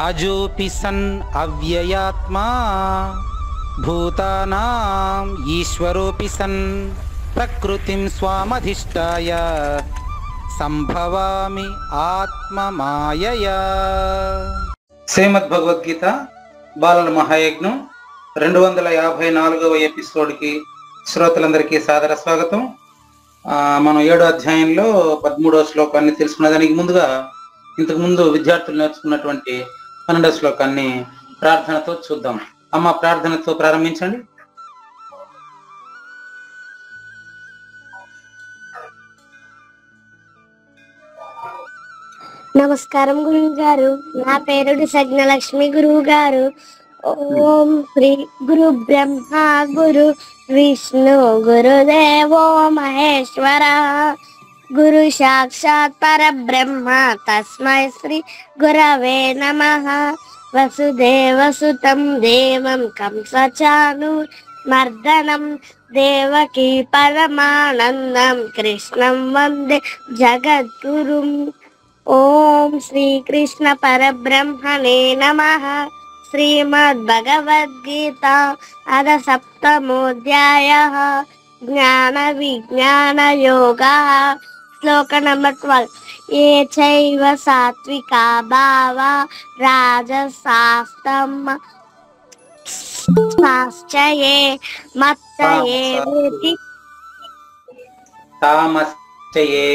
అజోపి sun అవ్యయాత్మా భూతానాం ఈశ్వరోపి sun ప్రకృతిం స్వామధిష్టాయ సంభవామి ఆత్మమాయయా. శ్రీమద్ భగవద్గీత బాలల మహాయజ్ఞం 254వ ఎపిసోడ్కి శ్రోతలందరికీ సాదర స్వాగతం. మనం 7వ అధ్యాయంలో 13వ శ్లోకాన్ని తెలుసుకునే దానికి ముందుగా ఇంతకుముందు విద్యార్థులు నేర్చుకున్నటువంటి 12వ శ్లోకాన్ని ప్రార్థనతో చూద్దాం. అమ్మ, ప్రార్థనతో ప్రారంభించండి. నమస్కారం గురువు గారు. నా పేరు సజ్ఞలక్ష్మి గురువు గారు. ఓం శ్రీ గురు బ్రహ్మ గురు విష్ణు గురుదేవో మహేశ్వర గురు సాక్షాత్ పరబ్రహ్మ తస్మై శ్రీ గురవే నమః. వసుదేవసుతం దేవం కంసచానూర్మర్దనం దేవకీ పరమానందం కృష్ణం వందే జగద్గురుం. ఓం శ్రీకృష్ణ పరబ్రహ్మణే నమః. శ్రీమద్ భగవద్గీత అథ సప్తమోధ్యాయః జ్ఞాన విజ్ఞాన యోగః. శ్లోక నంబర్ 12. ఏ చైవ సాత్వికా భావా రాజసాస్తమసాశ్చయే మత్తయే వేతి తామశ్చయే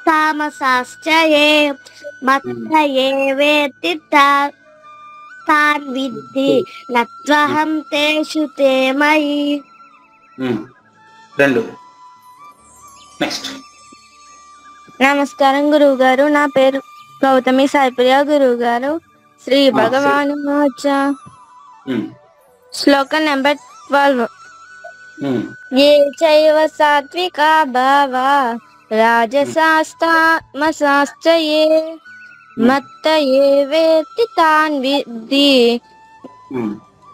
తామసాశ్చయే మత్తయే వేతి తాన్ విద్ధి నత్వహం తేషు తే మయి. 2. నెక్స్ట్. నమస్కారం గురువు గారు. నా పేరు గౌతమి సాయిప్రియ గురువు గారు. శ్రీ భగవాను వాచ. శ్లోక నెంబర్ 12. ఏ చైవ సాత్వికా భావా రాజసాస్తమసాశ్చయే మత్తయే వేతి తాన్ విద్ధి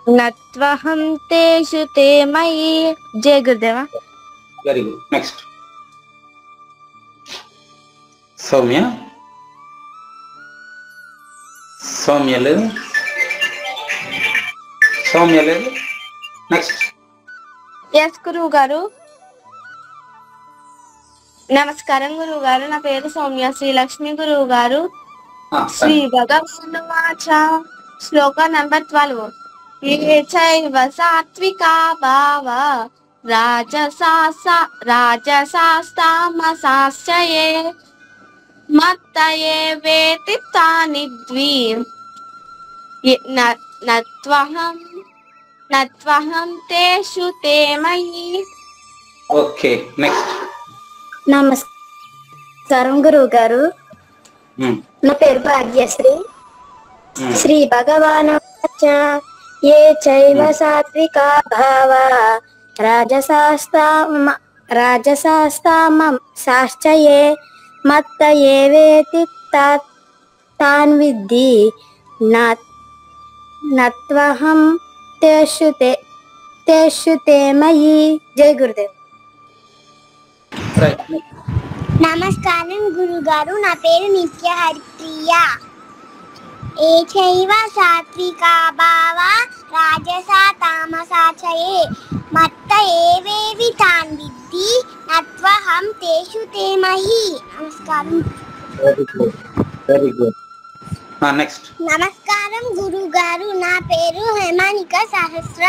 నత్వహం తేషు తే మయి. జయ గురుదేవా. Very good. నెక్స్ట్. సౌమ్య. లేదు. నెక్స్ట్. ఎస్ గురువు గారు. నమస్కారం గురువు గారు. నా పేరు సౌమ్య శ్రీలక్ష్మి గురువు గారు. శ్రీ భగవాను వాచ. శ్లోక నంబర్ 12. ఏ చైవ సాత్వికా భావా రాజసాస్తమసాశ్చయే మత్తయే వేతి తాని ద్వి నత్వహం తేషు తే మయి. ఓకే. నెక్స్ట్. నమస్కారం గురువు గారు. నా పేరు భాగ్యశ్రీ. శ్రీ భగవాను వాచ. ఏ చైవ సాత్వికా భావా రాజసాస్తమసాశ్చయే మత్తయే వేతి తాన్ విద్ధి నత్వహం తేషు తే మయి. జై గురుదేవ్. నమస్కారం గురుగారు. నా పేరు నిత్య హరిప్రియ. ఏ చైవ సాత్వికా భావా రాజసా తామసాచయే మత్త ఏవేవి తాన్ విద్ధి నత్వహం తేషు తే మహి. నమస్కారం. Very good. నెక్స్ట్. నమస్కారం గురుగారు. నా పేరు హేమానిక సహస్ర.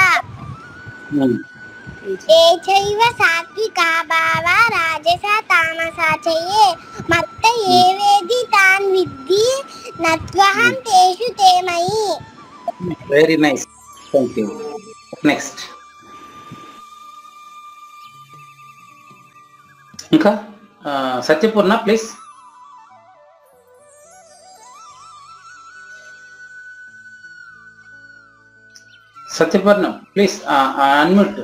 ఏ చైవ సాత్వికా భావా రాజసా తామసాచయే మత్త ఏవేది తాన్ విద్ధి నత్వహం తేషు తే మయి. Very nice. Thank you. Next. ఇంకా Satyapurna please. Satyapurnam please unmute.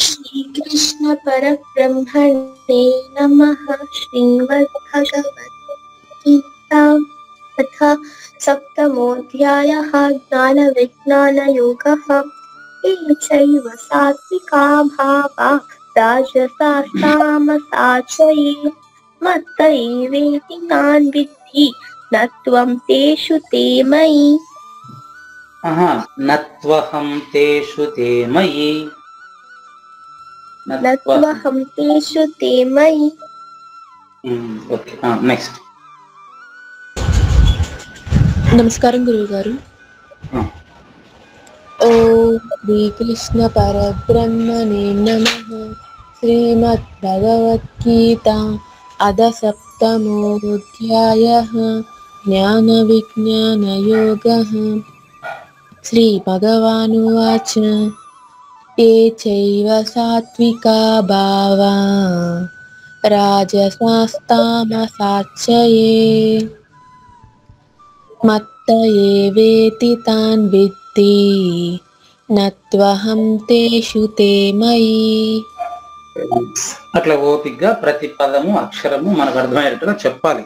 Srikrishna పరబ్రహ్మణే నమః. శ్రీమద్ భగవద్గీతా अथ सप्तमोऽध्यायः ज्ञानविज्ञानयोगः चैव सात्विका भावा राजसास्तामसाचये मत्त एवेति तान् विद्धि न त्वं तेषु ते मयि నత్వహం తేషు తే మయి न त्वहं तेषु ते मयि ఓకే నెక్స్ట్ నమస్కారం గురువు గారు. ఓం శ్రీకృష్ణ పరబ్రహ్మణే నమః. శ్రీమద్ భగవద్గీత అథ సప్తమోऽధ్యాయః జ్ఞాన విజ్ఞాన యోగః. శ్రీ భగవానువాచ ఏ చైవ సాత్వికా భావా రాజసాస్తామసాచయే మత్త ఏవేతి తాన్ విద్ధి నత్వహం తేషు తే మయి. అట్లా ఓపిగ్గా ప్రతి పదము అక్షరము మనకు అర్థమయ్యేట్టుగా చెప్పాలి.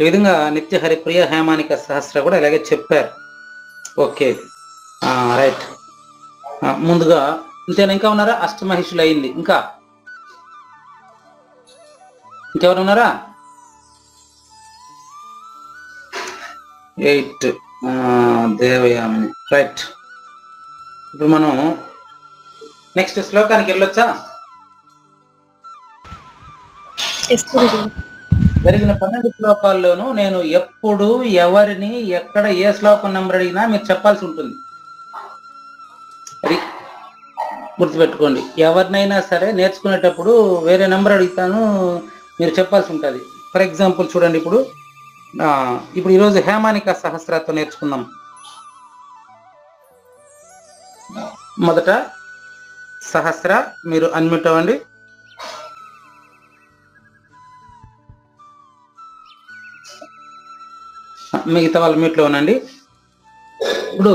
ఈ విధంగా నిత్య హరిప్రియ హేమానిక సహస్ర కూడా ఇలాగే చెప్పారు. Okay right. ముందుగా ఇంతేనా? ఇంకా ఉన్నారా? అష్టమహిషులు అయింది. ఇంకెవరు ఉన్నారా? 8 దేవయామిని. రైట్. ఇప్పుడు మనం నెక్స్ట్ శ్లోకానికి వెళ్ళొచ్చా? జరిగిన 12 శ్లోకాల్లోనూ నేను ఎప్పుడు ఎవరిని ఎక్కడ ఏ శ్లోకం నెంబర్ అడిగినా మీరు చెప్పాల్సి ఉంటుంది. అది గుర్తుపెట్టుకోండి. ఎవరినైనా సరే నేర్చుకునేటప్పుడు వేరే నెంబర్ అడుగుతాను, మీరు చెప్పాల్సి ఉంటుంది. ఫర్ ఎగ్జాంపుల్ చూడండి, ఇప్పుడు ఈరోజు హేమానిక సహస్రతో నేర్చుకుందాం. మొదట సహస్ర, మీరు అన్మ్యూట్ అవ్వండి. మిగతా వాళ్ళు మ్యూట్లో ఉండండి. ఇప్పుడు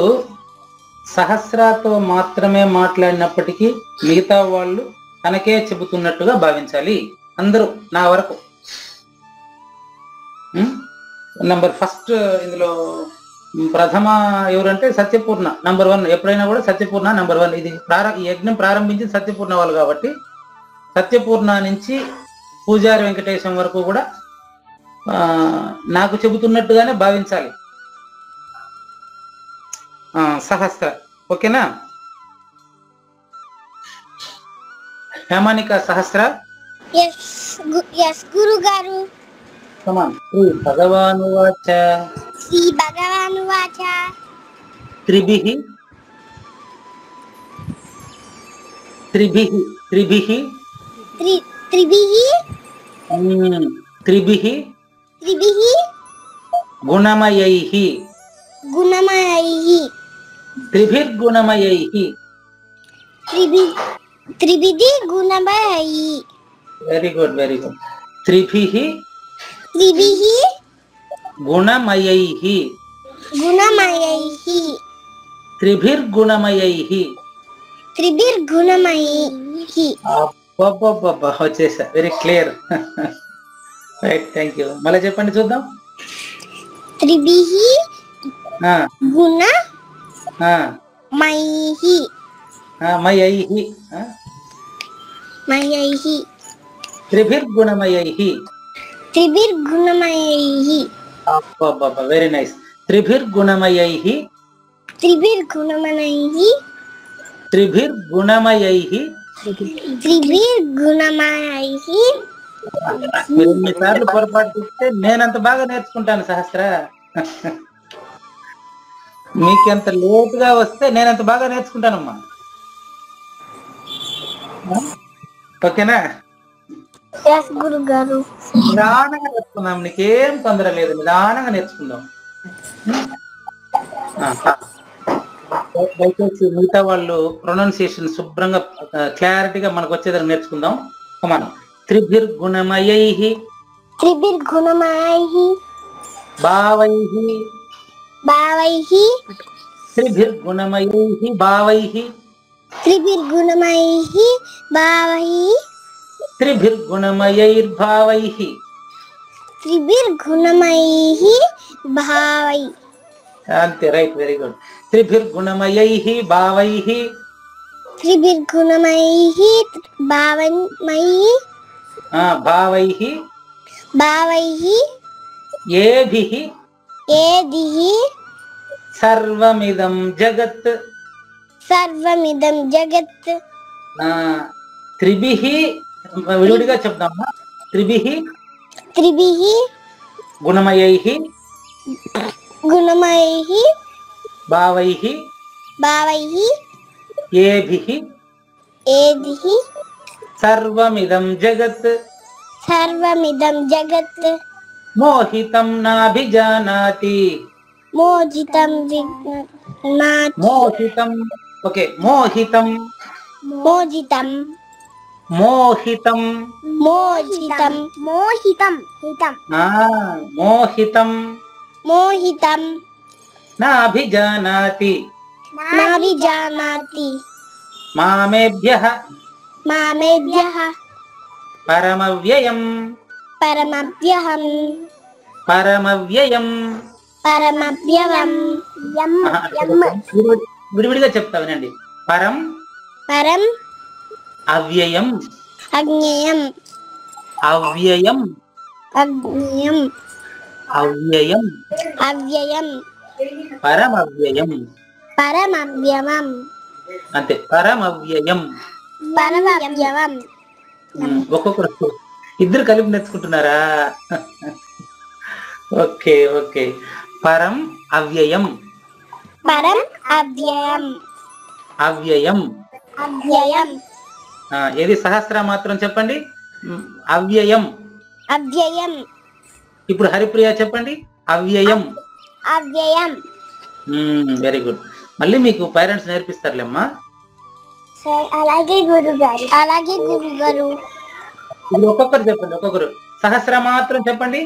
సహస్రతో మాత్రమే మాట్లాడినప్పటికీ మిగతా వాళ్ళు తనకే చెబుతున్నట్టుగా భావించాలి. అందరూ నా వరకు. నంబర్ ఫస్ట్ ఇందులో ప్రథమ ఎవరంటే సత్యపూర్ణ నంబర్ 1. ఎప్పుడైనా కూడా సత్యపూర్ణ నంబర్ 1. ఇది ఈ యజ్ఞం ప్రారంభించి సత్యపూర్ణ వాళ్ళు కాబట్టి సత్యపూర్ణ నుంచి పూజారి వెంకటేశం వరకు కూడా నాకు చెబుతున్నట్టుగానే భావించాలి. సహస్ర. ఓకేనా? హేమానిక సహస్ర. yes గురు గారు. శ్రీ భగవానువాచ త్రిభిః గుణమయైః త్రివిధి గుణమయైః. Very good, very good. త్రిభిః గుణమయైః. త్రిభిర్గుణమయైః. అబ్బబ్బబ్బబ్బా, వచ్చేసా. Very clear. Right, thank you. మళ్ళీ చెప్పండి చూద్దాం. త్రిభిః గుణమయైః. త్రిభిర్గుణమయైః. అబ్బబ్బబ్బా, వెరీ నైస్. త్రిభిర్గుణమయైః. మీరు ఎన్నిసార్లు పొరపాటు చేస్తే నేనంత బాగా నేర్చుకుంటాను సహస్ర. మీకెంత లేటుగా వస్తే నేనంత బాగా నేర్చుకుంటానమ్మా. ఓకేనా? గురుగారు, నిదానంగా నేర్చుకుందాం. నీకేం తొందర లేదు, నిదానంగా నేర్చుకుందాం. దయచేసి మిగతా వాళ్ళు ప్రొనౌన్సియేషన్ శుభ్రంగా క్లారిటీగా మనకు వచ్చేదాన్ని నేర్చుకుందాం. మనం త్రిభిర్గుణమయైః భావైః. త్రిభిర్గుణమయైః భావైః. త్రిభిర్గుణమయైర్భావైః. అంతే, రైట్, వెరీ గుడ్. త్రిభిర్గుణమయైః భావైః. త్రిభిర్గుణమైః భావైః భావైః భావైః ఏభిః ఏదిః సర్వమిదం జగత్. సర్వమిదం జగత్. త్రిభిః విడివిడిగా చెప్దామా. త్రిభిః త్రిభిః గుణమయైః గుణమైః భావైః భావైః ఏభిః ఏదిః సర్వమిదం జగత్. సర్వమిదం జగత్. మోహితం నాభిజానాతి. మోజితం మోహితం. ఓకే, మోహితం. మోజితం మోహితం. మోజితం మోహితం హితం మోహితం మోహితం నాభిజానాతి. నాభిజానాతి. మామేభ్యః మామేభ్యః పరమవ్యయం. పరమవ్యహం పరమవ్యయం. పరమవ్యవం. విడివిడిగా చెప్తా వినండి. పరం పరం అవ్యయం. అజ్ఞేయం అవ్యయం. అజ్ఞేయం అవ్యయం. అవ్యయం పరమవ్యయం. పరమవ్యవం. అంతే, పరమవ్యయం. పరమవ్యవం. ఒక్కొక్కరు ఇద్దరు కలిపి నేర్చుకుంటున్నారా? Okay okay. పరం అవ్యయం. పరం అవ్యయం. అవ్యయం. అవ్యయం. ఏది సహస్ర మాత్రం చెప్పండి. అవ్యయం. అవ్యయం. ఇప్పుడు హరిప్రియ చెప్పండి. అవ్యయం. అవ్యయం. Very good. మళ్ళీ మీకు పేరెంట్స్ నేర్పిస్తారులేమ్మా. అలాగే గురుగారు. అలాగే గురుగారు. ఇప్పుడు ఒక్కొక్కరు చెప్పండి. ఒక్కొక్కరు సహస్ర మాత్రం చెప్పండి.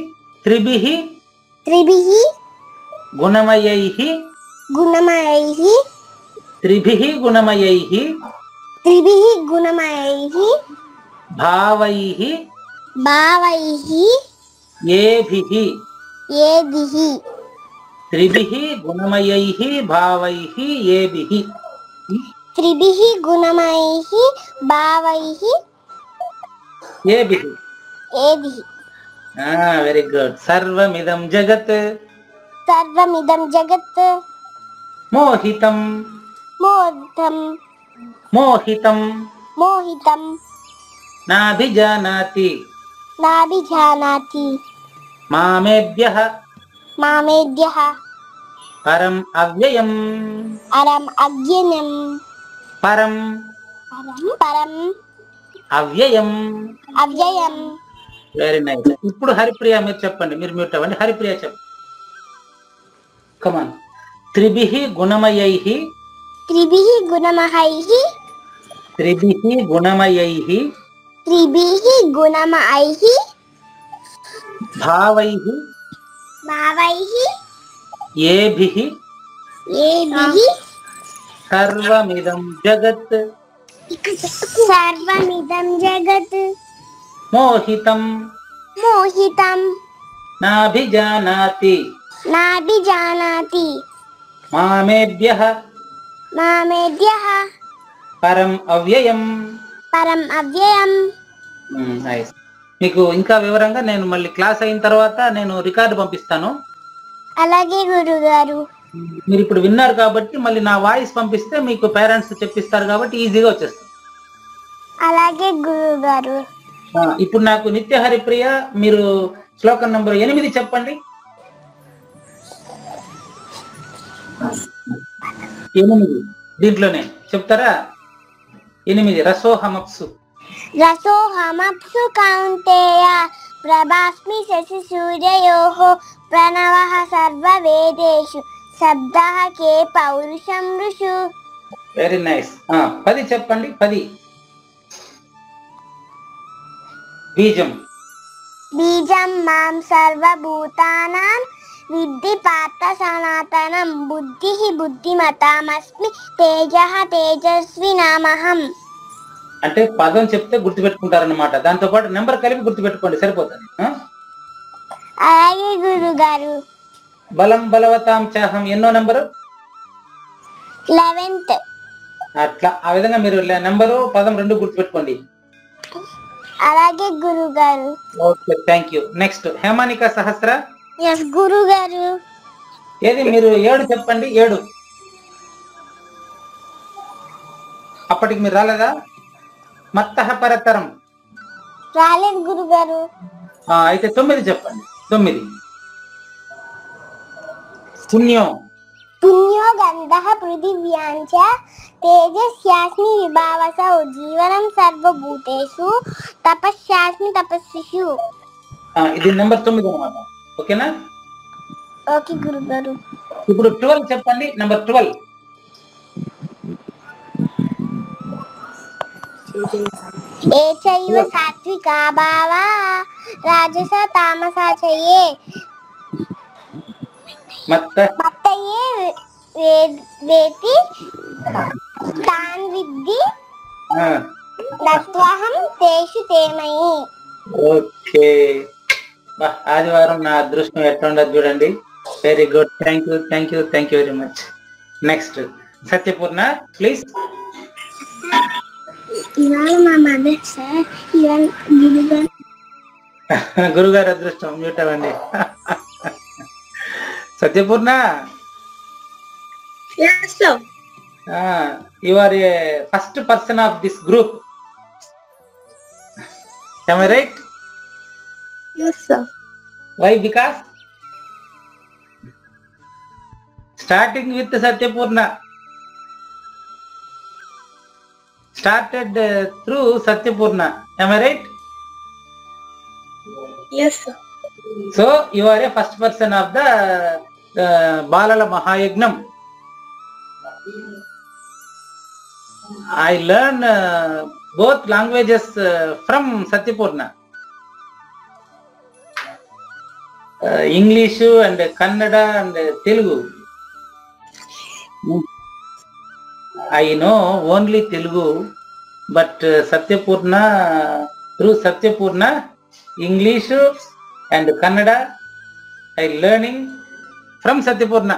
త్రిభిః త్రిభిః గుణమయైః. గుణమయైః త్రిభిః గుణమయైః త్రిభిః గుణమయైః భావైః భావైః ఏభిః. ఏభిః. త్రిభిః గుణమయైః భావైః ఏభిః. త్రిభిః గుణమయైః భావైః ఏభిః. ఏభిః. Very good. సర్వమిదం జగత్. సర్వమిదం జగత్. మోహితం. మోహితం మోహితం మోహితం నాభిజానాతి. నాభిజానాతి. మామేభ్యః మామేభ్యః పరం అవ్యయం. అరం అవ్యయం. పరం పరం అవ్యయం. అవ్యయం. Very nice. ఇప్పుడు హరిప్రియ మీరు చెప్పండి. మీరు మ్యూట్ అవ్వండి. హరిప్రియ చెప్పండి. కమాన్. త్రిభిః గుణమయైః. త్రిభిః గుణమయైః. త్రిభిః గుణమయైః త్రిభిః గుణమయైః భావైః భావైః ఏభిః ఏభిః సర్వమిదం జగత్. సర్వమిదం జగత్. మోహితం మోహితం నాభిజానాతి. నాభిజానాతి. మామేభ్యః మామేభ్యః పరం అవ్యయం. పరం అవ్యయం. నైస్. మీకు ఇంకా వివరంగా నేను మళ్ళీ క్లాస్ అయిన తర్వాత నేను రికార్డు పంపిస్తాను. అలాగే గురుగారు. మీరు ఇప్పుడు విన్నారు కాబట్టి మళ్ళీ నా వాయిస్ పంపిస్తే మీకు పేరెంట్స్ చెప్పిస్తారు కాబట్టి ఈజీగా వచ్చేస్తుంది. అలాగే గురుగారు. ఇప్పుడు నాకు నిత్య హరిప్రియ మీరు శ్లోకం నంబర్ 8 చెప్పండి. 8 దీంట్లోనే చెప్తారా? 8 రసోహమప్సు. రసోహమప్సు కౌంతేయ ప్రభాస్మి శశి సూర్యయోః ప్రణవః సర్వవేదేషు శబ్దః కే పౌరుషం ఋషు. Very nice. 10 చెప్పండి. 10 బీజం. బీజం మాం సర్వభూతానాం విద్ధి పార్థ సనాతనం బుద్ధిః బుద్ధిమతామస్మి తేజః తేజస్వినామహం. అంటే పదం చెప్తే గుర్తుపెట్టుకుంటారన్నమాట. దాంతో పాటు నెంబర్ కలిపి గుర్తుపెట్టుకోండి, సరిపోతుంది. అలాగే గురుగారు. బలం బలవతాం చాహం ఎన్నో నెంబరు? 11th. అట్లా ఆ విధంగా మీరు నెంబరు పదం రెండు గుర్తుపెట్టుకోండి. అలాగే గురుగారు. Okay, thank you. Next Hemanika Sahasra. Yes గురుగారు. ఏది మీరు 7 చెప్పండి. 7 అప్పటికి మీరు రాలేదా? మత్తః పరతరం రాలేదు గురుగారు. అయితే 9 చెప్పండి. 9 పుణ్యం. పుణ్యో గంధః పృథివ్యాంచ తేజస్యాస్మి విభావసౌ జీవనం సర్వభూతేషు తపస్యాస్మి తపస్విషు. ఇది నెంబర్ 9 అన్నమాట. ఓకేనా? ఓకే గురుగారు. ఇప్పుడు 12 చెప్పండి. నెంబర్ 12 ఏచైవ సాత్వికా భావా రాజస తామసా చయే మత్తయే వేతి తాన్ విద్ధి నత్వహం తేషు తేమయి. ఓకే, ఆదివారం నా అదృష్టం ఎట్లా ఉండదు చూడండి. Very good, thank you, thank you, thank you very much. Next Satyapurna please. ఇవాళ మా మదర్ సార్, ఇవాళ గురుగారు. గురుగారు అదృష్టం మ్యూట్ అవ్వండి. Satyapurna, you are a first person of this group. Am I right? Yes, sir. Why? Because starting with Satyapurna, started through Satyapurna. Am I right? Yes, sir. So you are a first person of the Balala Mahayagnam. I learn both languages from Satyapurna. English and Kannada and Telugu. I know only Telugu, but Satyapurna, through Satyapurna, English and Kannada I learning from Satyapurna.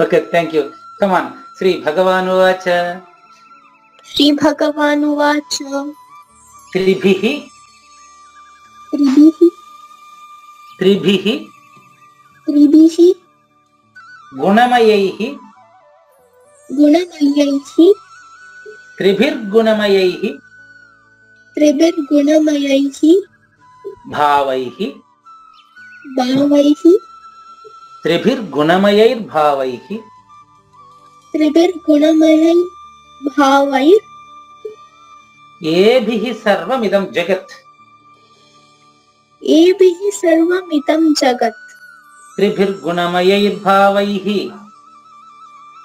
Okay, thank you. Come on, Sri Bhagavanu Vacha. Sri Bhagavanu Vacha. Tribhihi. Tribhihi. Tribhihi. Tribhihi. Gunamayaihi. Gunamayaihi. Tribhir Gunamayaihi. Tribhir Gunamayaihi. Bhavaihi. Bhavaihi. Tribhir Gunamayair Bhavaihi. Tribhir Gunamayai Bhavair. Ebhihi Sarvamidam Jagat. Ebhihi Sarvamidam Jagat. Tribhir Gunamayair Bhavaihi.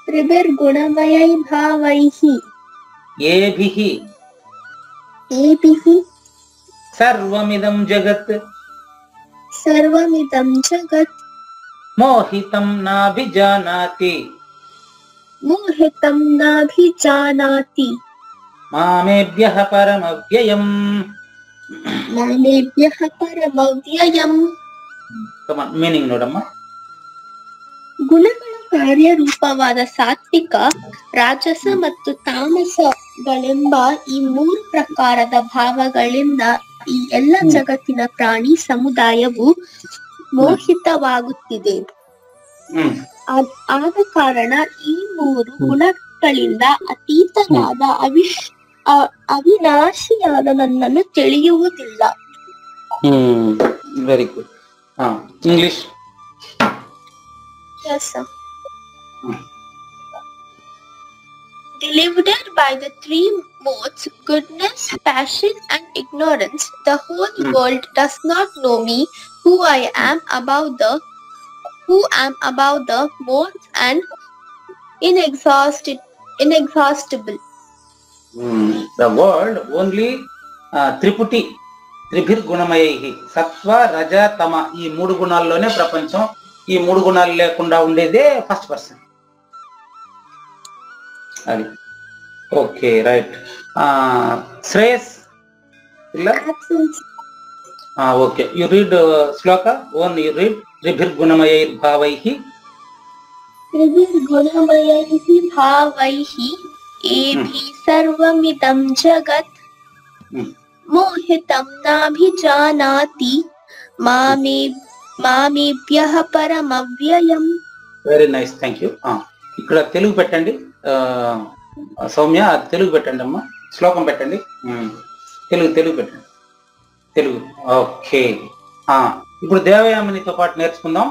Tribhir Gunamayai Bhavaihi. Ebhihi Ebhihi Sarvamidam Jagat. Sarvamidam Jagat. Mohitam Nabhijanati. Mohitam Nabhijanati. Mamebhyaha Paramavyayam. Mamebhyaha Paramavyayam. Come on, meaning nodamma. ಗುಣಗಳ ಕಾರ್ಯರೂಪವಾದ ಸಾತ್ವಿಕ, ರಾಜಸ ಮತ್ತು ತಾಮಸಗಳೆಂಬ ಈ 3 ಪ್ರಕಾರದ ಭಾವಗಳಿಂದ ಈ ಎಲ್ಲ ಜಗತ್ತಿನ ಪ್ರಾಣಿ ಸಮುದಾಯವು ಮೋಹಿತವಾಗುತ್ತಿದೆ. ಆದ ಕಾರಣ ಈ 3 ಗುಣಗಳಿಂದ ಅತೀತನಾದ ಅವಿನಾಶಿಯಾದ ನನ್ನನ್ನು ತಿಳಿಯುವುದಿಲ್ಲ. Very good. English. Yes, sir. Delivered by the 3 modes, goodness, passion, and ignorance, the whole world does not know me, who I am above the modes and inexhaustible. The world only Triputi, Tribhir Gunamayahi, Sattva, Raja, Tama. ఈ 3 గుణాల్లోనే ప్రపంచం. ఈ 3 గుణాలు లేకుండా ఉండేదే first person. అది okay, right. Shreyas ఇలా okay, you read shloka 1. You read. త్రిభిర్ గుణమయైర్ భావైః. त्रिभिर्गुणमयैः भावैः एभिः सर्वमिदं जगत् मोहितं नाभिजानाति మామేభ్యః పరమవ్యయం. Very nice, thank you. ఇక్కడ తెలుగు పెట్టండి సౌమ్య, తెలుగు పెట్టండి అమ్మా, శ్లోకం పెట్టండి. తెలుగు పెట్టండి, తెలుగు. ఓకే, ఇప్పుడు దేవయామినితో పాటు నేర్చుకుందాం.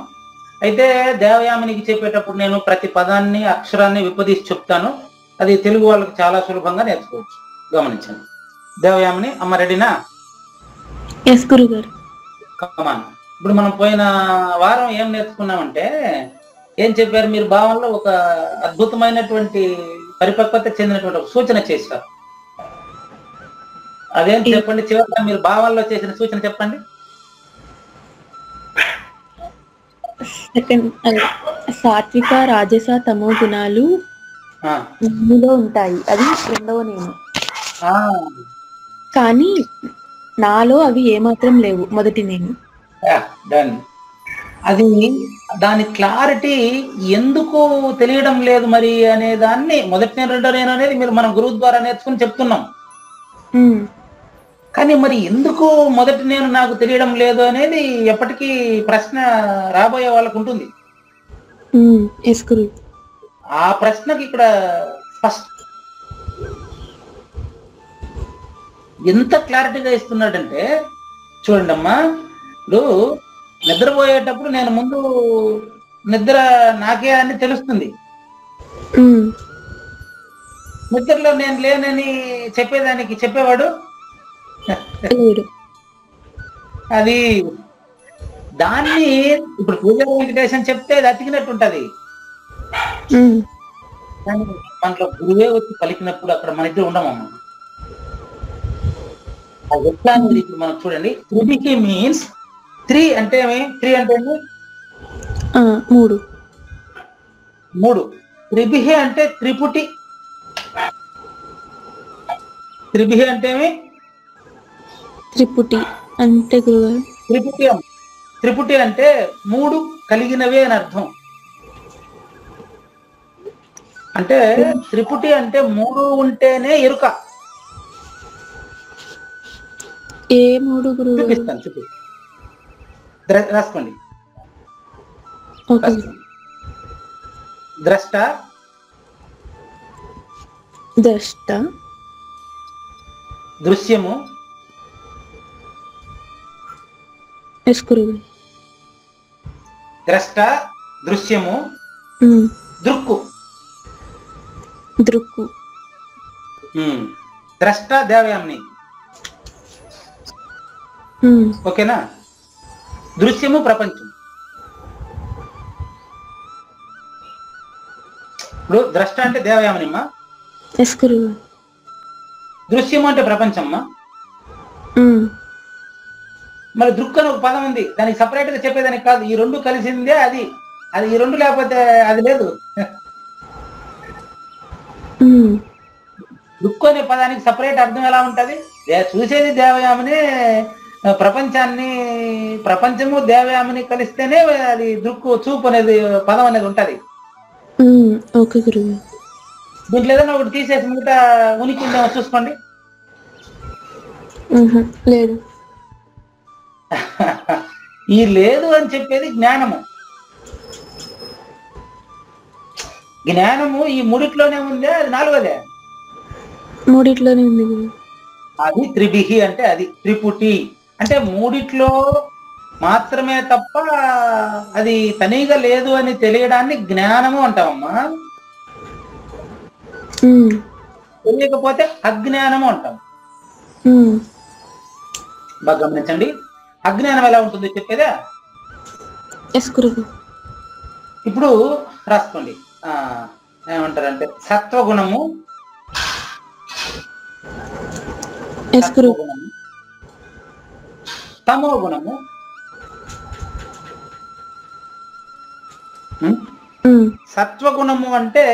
అయితే దేవయామినికి చెప్పేటప్పుడు నేను ప్రతి పదాన్ని అక్షరాన్ని విపదీసి చెప్తాను. అది తెలుగు వాళ్ళకి చాలా సులభంగా నేర్చుకోవచ్చు, గమనించండి. దేవయామిని అమ్మ రెడీనా? ఎస్ గురుగారు. కమాన్. ఇప్పుడు మనం పోయిన వారం ఏం నేర్చుకున్నామంటే, ఏం చెప్పారు మీరు? భావంలో ఒక అద్భుతమైనటువంటి పరిపక్వత చెందినటువంటి ఒక సూచన చేశారు. అదేం చెప్పండి, చివరిగా మీరు భావంలో చేసిన సూచన చెప్పండి. సాత్విక రాజస తమో గుణాలు నాలో ఉంటాయి, అది రెండవ నేను. కానీ నాలో అవి ఏమాత్రం లేవు, మొదటి నేను. డన్. అది దాని క్లారిటీ ఎందుకు తెలియడం లేదు మరి అనే దాన్ని, మొదటి నేను రెండో నేను అనేది మీరు మనం గురువు ద్వారా నేర్చుకుని చెప్తున్నాం. కానీ మరి ఎందుకు మొదటి నేను నాకు తెలియడం లేదు అనేది ఎప్పటికీ ప్రశ్న రాబోయే వాళ్ళకు ఉంటుంది. ఆ ప్రశ్నకి ఇక్కడ ఫస్ట్ ఎంత క్లారిటీగా ఇస్తున్నాడంటే చూడండి అమ్మా, ఇప్పుడు నిద్రపోయేటప్పుడు నేను ముందు నిద్ర నాకే అని తెలుస్తుంది. నిద్రలో నేను లేనని చెప్పేదానికి చెప్పేవాడు అది. దాన్ని ఇప్పుడు పూజ వెంకటేశం చెప్తే అది అతికినట్టు ఉంటది. కానీ మనలో గురువే వచ్చి పలికినప్పుడు అక్కడ మన ఇద్దరు ఉండమమ్మా. అది ఎట్లా అనేది ఇప్పుడు మనం చూడండి. త్రిభికి మీన్స్ త్రీ అంటే ఏమి? త్రీ అంటే మూడు. మూడు. త్రిభిహి అంటే త్రిపుటి. త్రిభిహి అంటే ఏమి? త్రిపుటి అంటే గురుగారు త్రిపుటి. త్రిపుటి అంటే మూడు కలిగినవే అని అర్థం. అంటే త్రిపుటి అంటే మూడు ఉంటేనే ఎరుక. ఏ మూడు గురువు? చూపిస్తాను, రాసుకోండి. ద్రష్ట, ద్రష్ట, దృశ్యము, ద్రష్ట, దృశ్యము, దృక్కు. దృక్కు. ద్రష్ట దేవయామిని, ఓకేనా? దృశ్యము ప్రపంచం. ఇప్పుడు ద్రష్ట అంటే దేవయామినిమ్మా, దృశ్యము అంటే ప్రపంచమ్మా. మరి దృక్కు అని ఒక పదం ఉంది, దానికి సపరేట్ గా చెప్పేదానికి కాదు. ఈ రెండు కలిసిందే అది. అది ఈ రెండు లేకపోతే అది లేదు. దృక్కు అనే పదానికి సపరేట్ అర్థం ఎలా ఉంటది? చూసేది దేవయామిని, ప్రపంచాన్ని, ప్రపంచము దేవయామిని కలిస్తేనే అది దృక్కు, చూపు అనేది పదం అనేది ఉంటది. దీంట్లో ఏదైనా ఒకటి తీసేసి మిగతా ఉనికి ఉందేమో చూసుకోండి. లేదు. ఈ లేదు అని చెప్పేది జ్ఞానము. జ్ఞానము ఈ మూడిట్లోనే ఉందే, అది నాలుగోదే. మూడిట్లోనే ఉంది. అది త్రిభిహి అంటే అది త్రిపుటి అంటే మూడిట్లో మాత్రమే తప్ప అది తనీగా లేదు అని తెలియడాన్ని జ్ఞానము అంటామమ్మా. తెలియకపోతే అజ్ఞానము అంటాం. బాగా గమనించండి, అజ్ఞానం ఎలా ఉంటుంది చెప్పేదా? ఇప్పుడు రాసుకోండి. ఏమంటారంటే సత్వగుణము, తమో గుణము, సత్వగుణము అంటే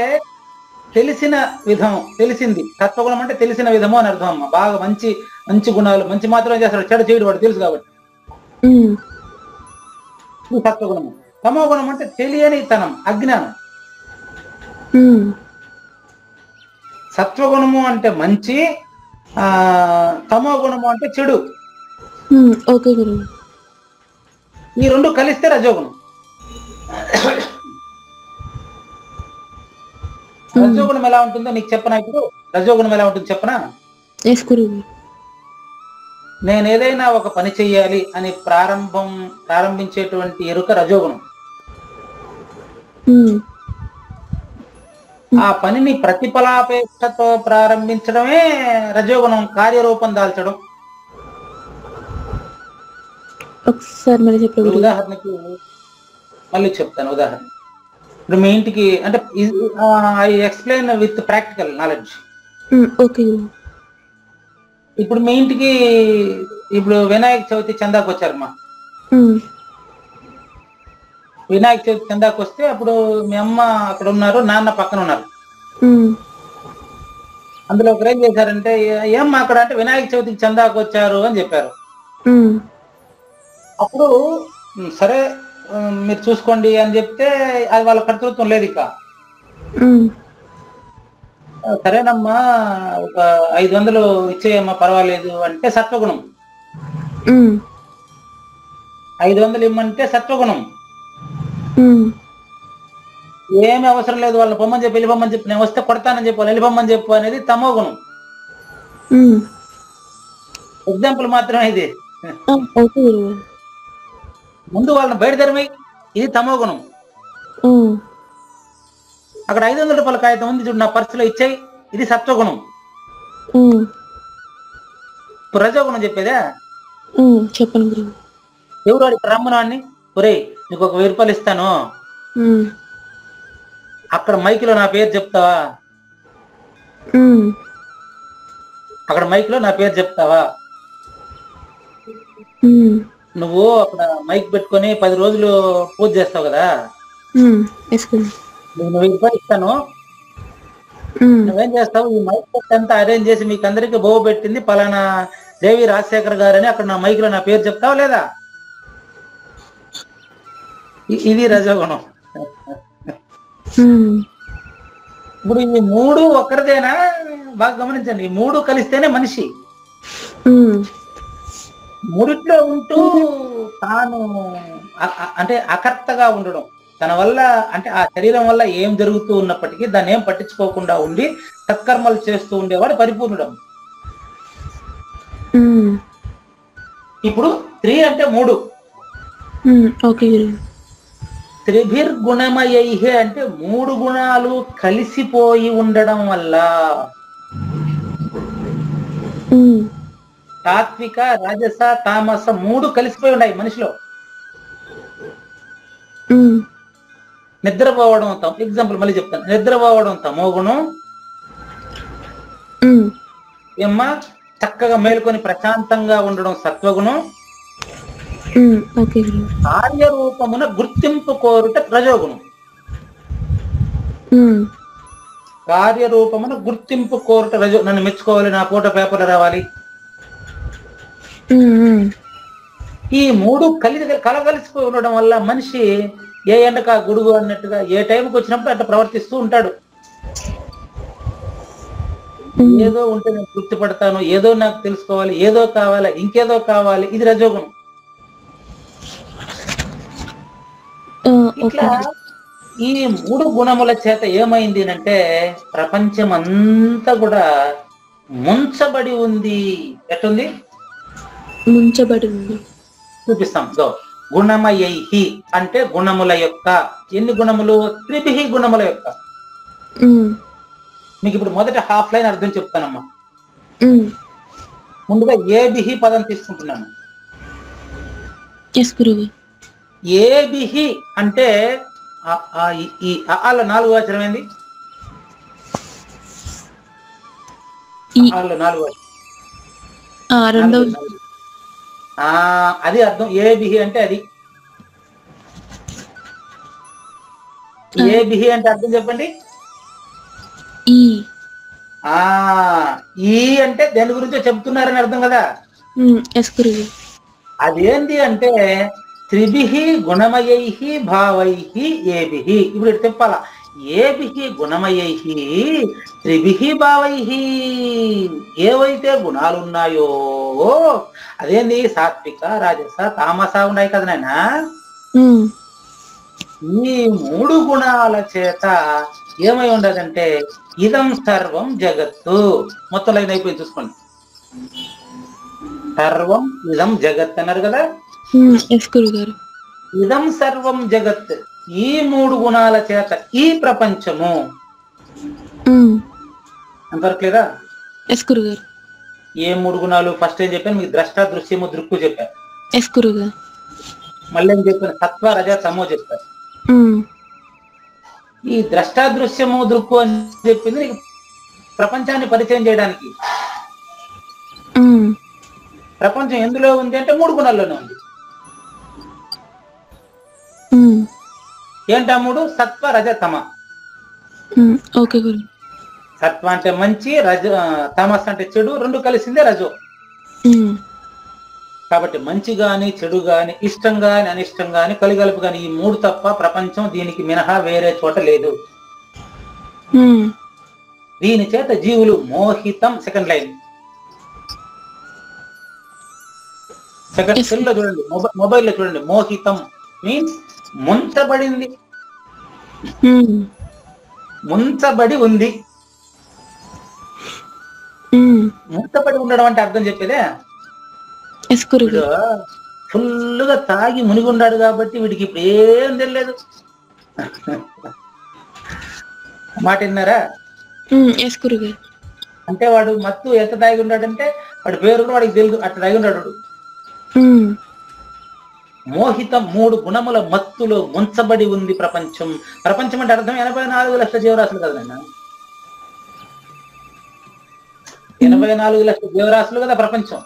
తెలిసిన విధము, తెలిసింది. సత్వగుణం అంటే తెలిసిన విధము అని అర్థం అమ్మ. బాగా మంచి మంచి గుణాలు, మంచి మాత్రం చేస్తాడు, చెడు చేయడు వాడు తెలుసు కాబట్టి సత్వగుణము. తమో గుణం అంటే తెలియని తనం, అజ్ఞానం. సత్వగుణము అంటే మంచి, తమో గుణము అంటే చెడు. ఓకే గురువు. ఈ రెండు కలిస్తే రజోగుణం. రజోగుణం ఎలా ఉంటుందో నీకు చెప్పనా? ఇప్పుడు రజోగుణం ఎలా ఉంటుంది చెప్పనా? నేను ఏదైనా ఒక పని చెయ్యాలి అని ప్రారంభించేటువంటి ఎరుక రజోగుణం. ఆ పనిని ప్రతిఫలాపేక్షతో ప్రారంభించడమే రజోగుణం, కార్యరూపం దాల్చడం. ఒకసారి మళ్ళీ చెప్పండి. ఉదాహరణకి మళ్ళీ చెప్తాను. ఉదాహరణ, ఇప్పుడు మీ ఇంటికి అంటే I explain with practical knowledge. Okay. ఇప్పుడు మీ ఇంటికి ఇప్పుడు వినాయక చవితి చందాకు వచ్చారమ్మా. వినాయక చవితి చందాకు వస్తే అప్పుడు మీ అమ్మ అక్కడ ఉన్నారు, నాన్న పక్కన ఉన్నారు. అందులో ఒకరు ఏం చేశారంటే, ఏమ్మా అక్కడ అంటే వినాయక చవితికి చందాకు వచ్చారు అని చెప్పారు. అప్పుడు సరే మీరు చూసుకోండి అని చెప్తే అది వాళ్ళ కర్తృత్వం లేదు. ఇక సరేనమ్మా ఒక 500 ఇచ్చేయమ్మా పర్వాలేదు అంటే సత్వగుణం. 500 ఇమ్మంటే సత్వగుణం. ఏమి అవసరం లేదు, వాళ్ళని పొమ్మని చెప్పి వెళ్ళిపోమ్మని చెప్పి, నేను వస్తే కొడతానని చెప్పి వెళ్ళిపోమ్మని చెప్పు అనేది తమో గుణం. ఎగ్జాంపుల్ మాత్రమే ఇది. ముందు వాళ్ళని బయట తరిమి, ఇది తమో గుణం. అక్కడ 500 రూపాయల కాగితం ఉంది చూడు, నా పర్సులో ఇచ్చాయి, ఇది సత్వగుణం. రజోగుణం చెప్పేదా? చెప్పండి. ఎవరు అడిగి రమ్మను అన్ని, ఒరే నీకు ఒక 1000 రూపాయలు ఇస్తాను, అక్కడ మైక్లో నా పేరు చెప్తావా? అక్కడ మైక్లో నా పేరు చెప్తావా? నువ్వు అక్కడ మైక్ పెట్టుకొని 10 రోజులు పూజ చేస్తావు కదా, నువ్వు 1000 రూపాయలు ఇస్తాను, నువ్వేం చేస్తావు? ఈ మైక్ పెట్టి అంతా అరేంజ్ చేసి మీకు అందరికి బోవ పెట్టింది పలానా దేవి రాజశేఖర్ గారని అక్కడ నా మైక్ లో నా పేరు చెప్తావా లేదా? ఇది రజోగుణం. ఇప్పుడు ఈ 3 ఒక్కరిదేనా? బాగా గమనించండి, ఈ 3 కలిస్తేనే మనిషి. మూడిట్లో ఉంటూ తాను అంటే అకర్తగా ఉండడం, తన వల్ల అంటే ఆ శరీరం వల్ల ఏం జరుగుతూ ఉన్నప్పటికీ దాన్ని ఏం పట్టించుకోకుండా ఉండి సత్కర్మలు చేస్తూ ఉండేవాడు పరిపూర్ణుడం. ఇప్పుడు 3 అంటే 3. త్రిభిర్గుణమయైహే అంటే 3 గుణాలు కలిసిపోయి ఉండడం వల్ల. సాత్విక, రాజస, తామస 3 కలిసిపోయి ఉన్నాయి మనిషిలో. నిద్రపోవడం ఎగ్జాంపుల్ మళ్ళీ చెప్తాను. నిద్రపోవడం తమో గుణం. ఏమ్మా చక్కగా మేల్కొని ప్రశాంతంగా ఉండడం సత్వగుణం. కార్యరూపమున గుర్తింపు కోరుట రజోగుణం. కార్యరూపమున గుర్తింపు కోరుట రజో, నన్ను మెచ్చుకోవాలి, నా ఫోటో పేపర్లో రావాలి. ఈ 3 కలగలిసిపోయి ఉండడం వల్ల మనిషి ఏ ఎండక గుడుగు అన్నట్టుగా ఏ టైంకి వచ్చినప్పుడు అట్లా ప్రవర్తిస్తూ ఉంటాడు. ఏదో ఉంటే నేను తృప్తి పడతాను, ఏదో నాకు తెలుసుకోవాలి, ఏదో కావాలి, ఇంకేదో కావాలి, ఇది రజోగుణం. ఇట్లా ఈ 3 గుణముల చేత ఏమైంది అంటే ప్రపంచం అంతా కూడా ముంచబడి ఉంది. ఎట్టుంది? ముంచబడి ఉంది. చూపిస్తాం. గుణమయైహి అంటే గుణముల యొక్క. ఎన్ని గుణములు? 3 గుణముల యొక్క. మీకు ఇప్పుడు మొదట హాఫ్ లైన్ అర్థం చెప్తానమ్మా. ముందుగా ఏబిహి పదం తీసుకుంటున్నాను. ఏబిహి అంటే ఈ ఆలో 4 అక్షరం ఏంది? ఆలో 4 అది అర్థం. ఏబిహి అంటే అది. ఏబిహి అంటే అర్థం చెప్పండి. ఈ అంటే దేని గురించో చెప్తున్నారని అర్థం కదా. అదేంటి అంటే త్రిభిహి గుణమయైహి భావైహి ఏభిహి. ఇప్పుడు చెప్పాలా, ఏభిహి గుణమయై త్రిభిహి భావై, ఏవైతే గుణాలు ఉన్నాయో అదేంది సాత్విక రాజస తామస ఉన్నాయి కదా నాయనా. ఈ 3 గుణాల చేత ఏమై ఉండదంటే ఇదం సర్వం జగత్తు. మొత్తం లైన్ అయిపోయి చూసుకోండి. సర్వం ఇదం జగత్ అన్నారు కదా. ఇదం సర్వం జగత్, ఈ 3 గుణాల చేత ఈ ప్రపంచము. అంతవరకు లేదా? ఏ 3 గుణాలు? ఫస్ట్ ఏం చెప్పాను మీకు? ద్రష్ట దృశ్యము దృక్కు చెప్పాను. మళ్ళీ ఏం చెప్పాను? సత్వ రజ తమో చెప్పారు. ఈ ద్రష్టాదృశ్యము దృక్కు అని చెప్పింది నీకు ప్రపంచాన్ని పరిచయం చేయడానికి. ప్రపంచం ఎందులో ఉంది అంటే 3 గుణాల్లోనే ఉంది. ఏంటా 3? సత్వ రజ తమ. సత్వ అంటే మంచి, రజ తమస్ అంటే చెడు, 2 కలిసిందే రజో. కాబట్టి మంచి గాని చెడు గాని ఇష్టం గాని అనిష్టం గాని కలిగలుపు గాని ఈ 3 తప్ప ప్రపంచం దీనికి మినహా వేరే చోట లేదు. దీని చేత జీవులు మోహితం. సెకండ్ లైన్, సెకండ్ సెల్ లో చూడండి, మొబైల్లో చూడండి. మోహితం మీన్స్ ముంచబడింది, ముంచబడి ఉంది. ముంచబడి ఉండడం అంటే అర్థం చెప్పేదే, ఫుల్గా తాగి మునిగి ఉన్నాడు కాబట్టి వీడికి ఇప్పుడు ఏం తెలియదు. మాట విన్నారా? అంటే వాడు మత్తు ఎంత తాగి ఉన్నాడంటే వాడి పేరు కూడా వాడికి తెలుసు, అట్లా తాగి ఉన్నాడు. మోహితం 3 గుణముల మత్తులో ముంచబడి ఉంది ప్రపంచం. ప్రపంచం అంటే అర్థం 84 లక్షల జీవరాశులు కదా నాన్న. 84 లక్షల జీవరాశులు కదా ప్రపంచం.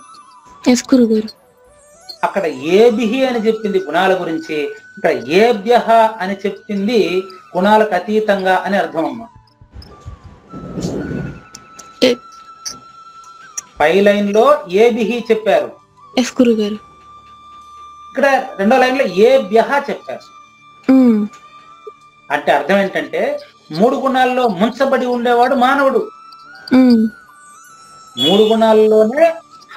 అక్కడ ఏభిహి అని చెప్పింది గుణాల గురించి, ఇక్కడ ఏభ్యః అని చెప్పింది గుణాలకు అతీతంగా అని అర్థం అమ్మా. పై లైన్ లో ఏభిహి చెప్పారు, ఇక్కడ 2వ లైన్ లో ఏభ్యః చెప్పారు. అంటే అర్థం ఏంటంటే 3 గుణాల్లో ముంచబడి ఉండేవాడు మానవుడు. 3 గుణాల్లోనే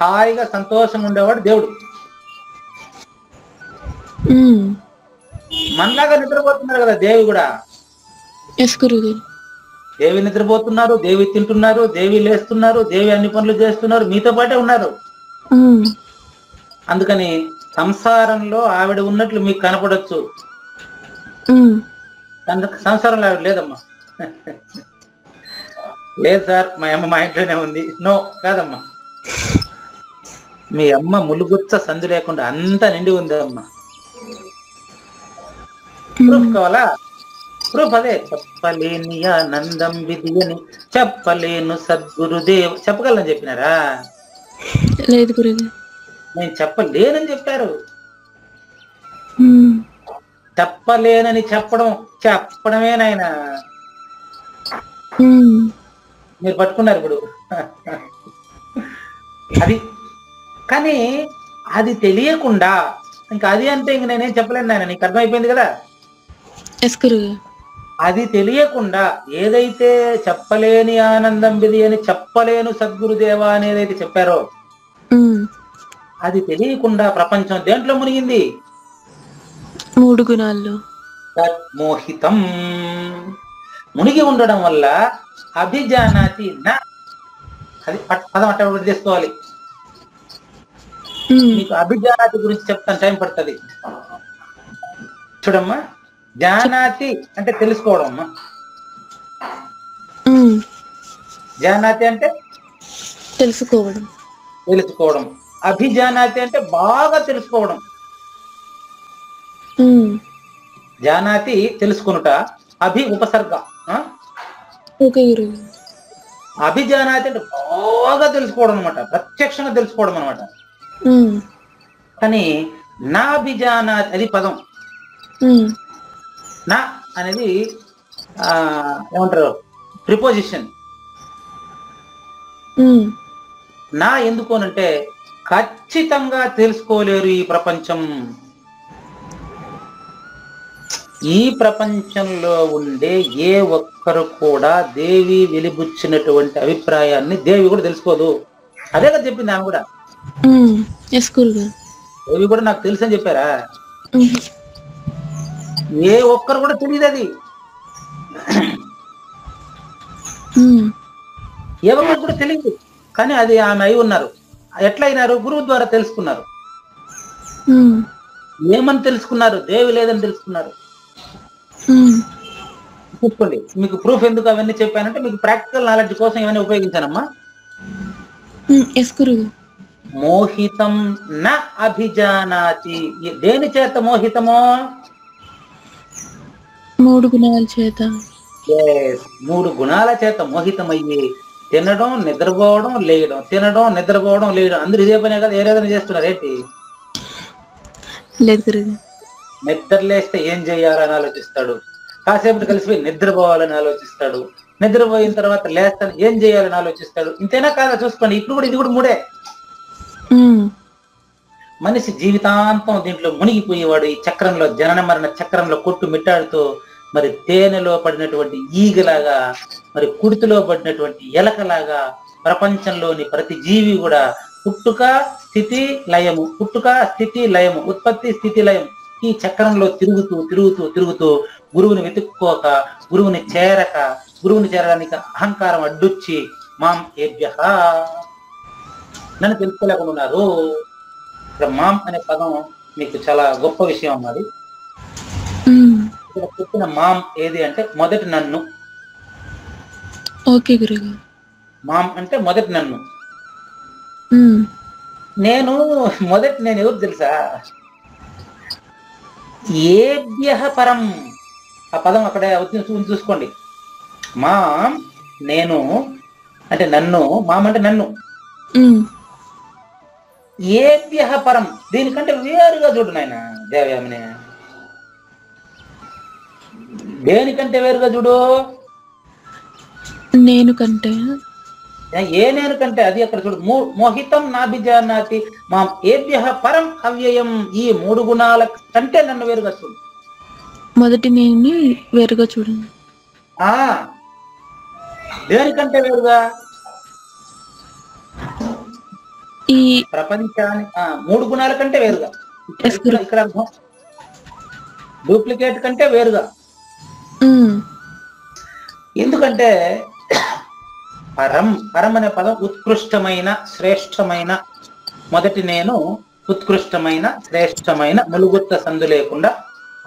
హాయిగా సంతోషంగా ఉండేవాడు దేవుడు. మనలాగా నిద్రపోతున్నారు కదా దేవి కూడా. దేవి నిద్రపోతున్నారు, దేవి తింటున్నారు, దేవి లేస్తున్నారు, దేవి అన్ని పనులు చేస్తున్నారు, మీతో పాటే ఉన్నారు. అందుకని సంసారంలో ఆవిడ ఉన్నట్లు మీకు కనపడచ్చు, సంసారంలో ఆవిడ లేదమ్మా. లేదు సార్ మా అమ్మ మా ఇంట్లోనే ఉంది. నో కాదమ్మా, మీ అమ్మ ములుగుచ్చ సందు లేకుండా అంతా నిండి ఉంది అమ్మా. ప్రూఫ్ కావాలా? ప్రూఫ్ అదే. చెప్పలేని ఆనందం విధి అని చెప్పలేను సద్గురుదేవ్. చెప్పగలని చెప్పినారా? లేదు గురుజీ. నేను చెప్పలేనని చెప్పారు. చెప్పలేనని చెప్పడమే నాయన. మీరు పట్టుకున్నారు ఇప్పుడు అది. కానీ అది తెలియకుండా ఇంకా అది అంటే ఇంక నేనేం చెప్పలేను నాయన, నీకు అర్థమైపోయింది కదా. అది తెలియకుండా ఏదైతే చెప్పలేని ఆనందం విధి అని చెప్పలేను సద్గురుదేవా అని ఏదైతే చెప్పారో అది తెలియకుండా ప్రపంచం దేంట్లో మునిగింది? 3 గుణాల్లో. మోహితం. మునిగి ఉండడం వల్ల అభిజానాతి నా, అది పదం అట్ట చేసుకోవాలి. మీకు అభిజానాతి గురించి చెప్తాను, టైం పడుతుంది చూడమ్మా. జానాతి అంటే తెలుసుకోవడం అమ్మా. జానాతి అంటే తెలుసుకోవడం. అభిజానాతి అంటే బాగా తెలుసుకోవడం. జానాతి తెలుసుకునుట, అభి ఉపసర్గ. అభిజానాతి అంటే బాగా తెలుసుకోవడం అనమాట, ప్రత్యక్షంగా తెలుసుకోవడం అనమాట. కానీ నా అభిజానాతి అది పదం. నా అనేది ఏమంటారు ప్రిపోజిషన్. నా ఎందుకు అనంటే ఖచ్చితంగా తెలుసుకోలేరు ఈ ప్రపంచం. ఈ ప్రపంచంలో ఉండే ఏ ఒక్కరు కూడా దేవి వెలిబుచ్చినటువంటి అభిప్రాయాన్ని దేవి కూడా తెలుసుకోదు. అదే కదా చెప్పింది ఆమె కూడా. ఎస్ గురుగారు. దేవి కూడా నాకు తెలుసు అని చెప్పారా? ఏ ఒక్కరు కూడా తెలియదు అది. ఏ ఒక్కరు కూడా తెలియదు. కానీ అది ఆమె అయి ఉన్నారు. ఎట్లా అయినారు? గురువు ద్వారా తెలుసుకున్నారు. ఏమని తెలుసుకున్నారు? దేవి లేదని తెలుసుకున్నారు. చూసుకోండి, మీకు ప్రూఫ్ ఎందుకు అవన్నీ చెప్పానంటే మీకు ప్రాక్టికల్ నాలెడ్జ్ కోసం ఇవన్నీ ఉపయోగించానమ్మా. మోహితం న అభిజానాతి. దేని చేత మోహితమో? 3 గుణాల చేత. 3 గుణాల చేత మోహితమయ్యి తినడం, నిద్రపోవడం, లేయడం, తినడం, నిద్రపోవడం, లేయడం. అందరూ ఇదే పనే కదా, ఏదైనా చేస్తున్నారు ఏంటి? లేదు గురుగారు. నిద్ర లేస్తే ఏం చేయాలని ఆలోచిస్తాడు, కాసేపు కలిసిపోయి నిద్రపోవాలని ఆలోచిస్తాడు, నిద్రపోయిన తర్వాత లేస్తాను ఏం చేయాలని ఆలోచిస్తాడు. ఇంతేనా కాదా చూసుకోండి. ఇప్పుడు కూడా ఇది కూడా 3. మనిషి జీవితాంతం దీంట్లో మునిగిపోయేవాడు. ఈ చక్రంలో, జనన మరణ చక్రంలో కొట్టు మిట్టాడుతూ మరి తేనెలో పడినటువంటి ఈగలాగా, మరి కుడితిలో పడినటువంటి ఎలకలాగా ప్రపంచంలోని ప్రతి జీవి కూడా పుట్టుక స్థితి లయము, పుట్టుక స్థితి లయము, ఉత్పత్తి స్థితి లయం, ఈ చక్రంలో తిరుగుతూ తిరుగుతూ తిరుగుతూ గురువుని వెతుక్కోక, గురువుని చేరక, గురువుని చేరడానికి అహంకారం అడ్డొచ్చి మాం ఏభ్యః నన్ను తెలుసుకోలేకుండా ఉన్నారు. ఇక్కడ మాం అనే పదం మీకు చాలా గొప్ప విషయం అన్నది. ఇక్కడ చెప్పిన మాం ఏది అంటే మొదటి నన్ను. ఓకే గురుగారు. మాం అంటే మొదటి నన్ను. నేను ఎవరు తెలుసా? ఏభ్యః పరం. ఆ పదం అక్కడే చూసుకోండి. మాం నేను అంటే నన్ను, మాం అంటే నన్ను. ఏభ్యః పరం, దీనికంటే వేరుగా చూడు నాయన దేవయామిని. దేనికంటే వేరుగా చూడు. నేను కంటే, ఏ నేను కంటే అది అక్కడ చూడు. మోహితం నాభిజానాతి మాం ఏభ్యః పరం అవ్యయం. ఈ 3 గుణాల కంటే నన్ను వేరుగా చూడు. మొదటి నేను వేరుగా చూడండి. దేనికంటే వేరుగా? ఈ ప్రపంచాన్ని 3 గుణాల కంటే వేరుగా. ఇక్కడ అర్థం డూప్లికేట్ కంటే వేరుగా. ఎందుకంటే పరం, పరం అనే పదం ఉత్కృష్టమైన, శ్రేష్టమైన. మొదటి నేను ఉత్కృష్టమైన, శ్రేష్టమైన, ములుగుత్త సందు లేకుండా.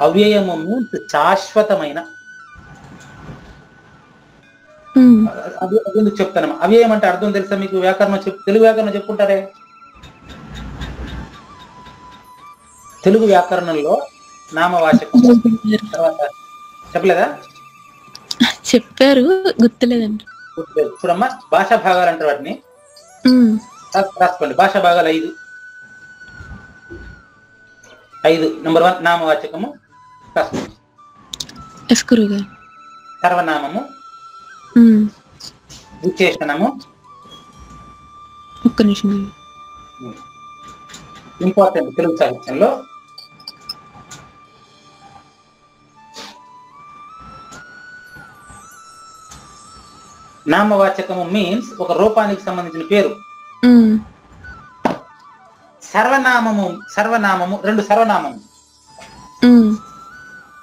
అవ్యయము మీన్స్ శాశ్వతమైన. అది ఎందుకు చెప్తాను? అవ్యయం అంటే అర్థం తెలుసా మీకు? వ్యాకరణం తెలుగు వ్యాకరణం చెప్పుకుంటారే. తెలుగు వ్యాకరణంలో నామవాచకం తర్వాత చెప్పలేదా? చెప్పారు, గుర్తులేదండి. చూడమ్మా, భాషా భాగాలు అంటారు వాటిని. రాసుకోండి. భాషా భాగాలు 5. నెంబర్ 1 నామవాచకము రాసుకోండి. సర్వనామము, విశేషణము, ఒక్క నిమిషం. ఇంపార్టెంట్ తెలుగు సాహిత్యంలో. నామవాచకము మీన్స్ ఒక రూపానికి సంబంధించిన పేరు. సర్వనామము 2 సర్వనామము.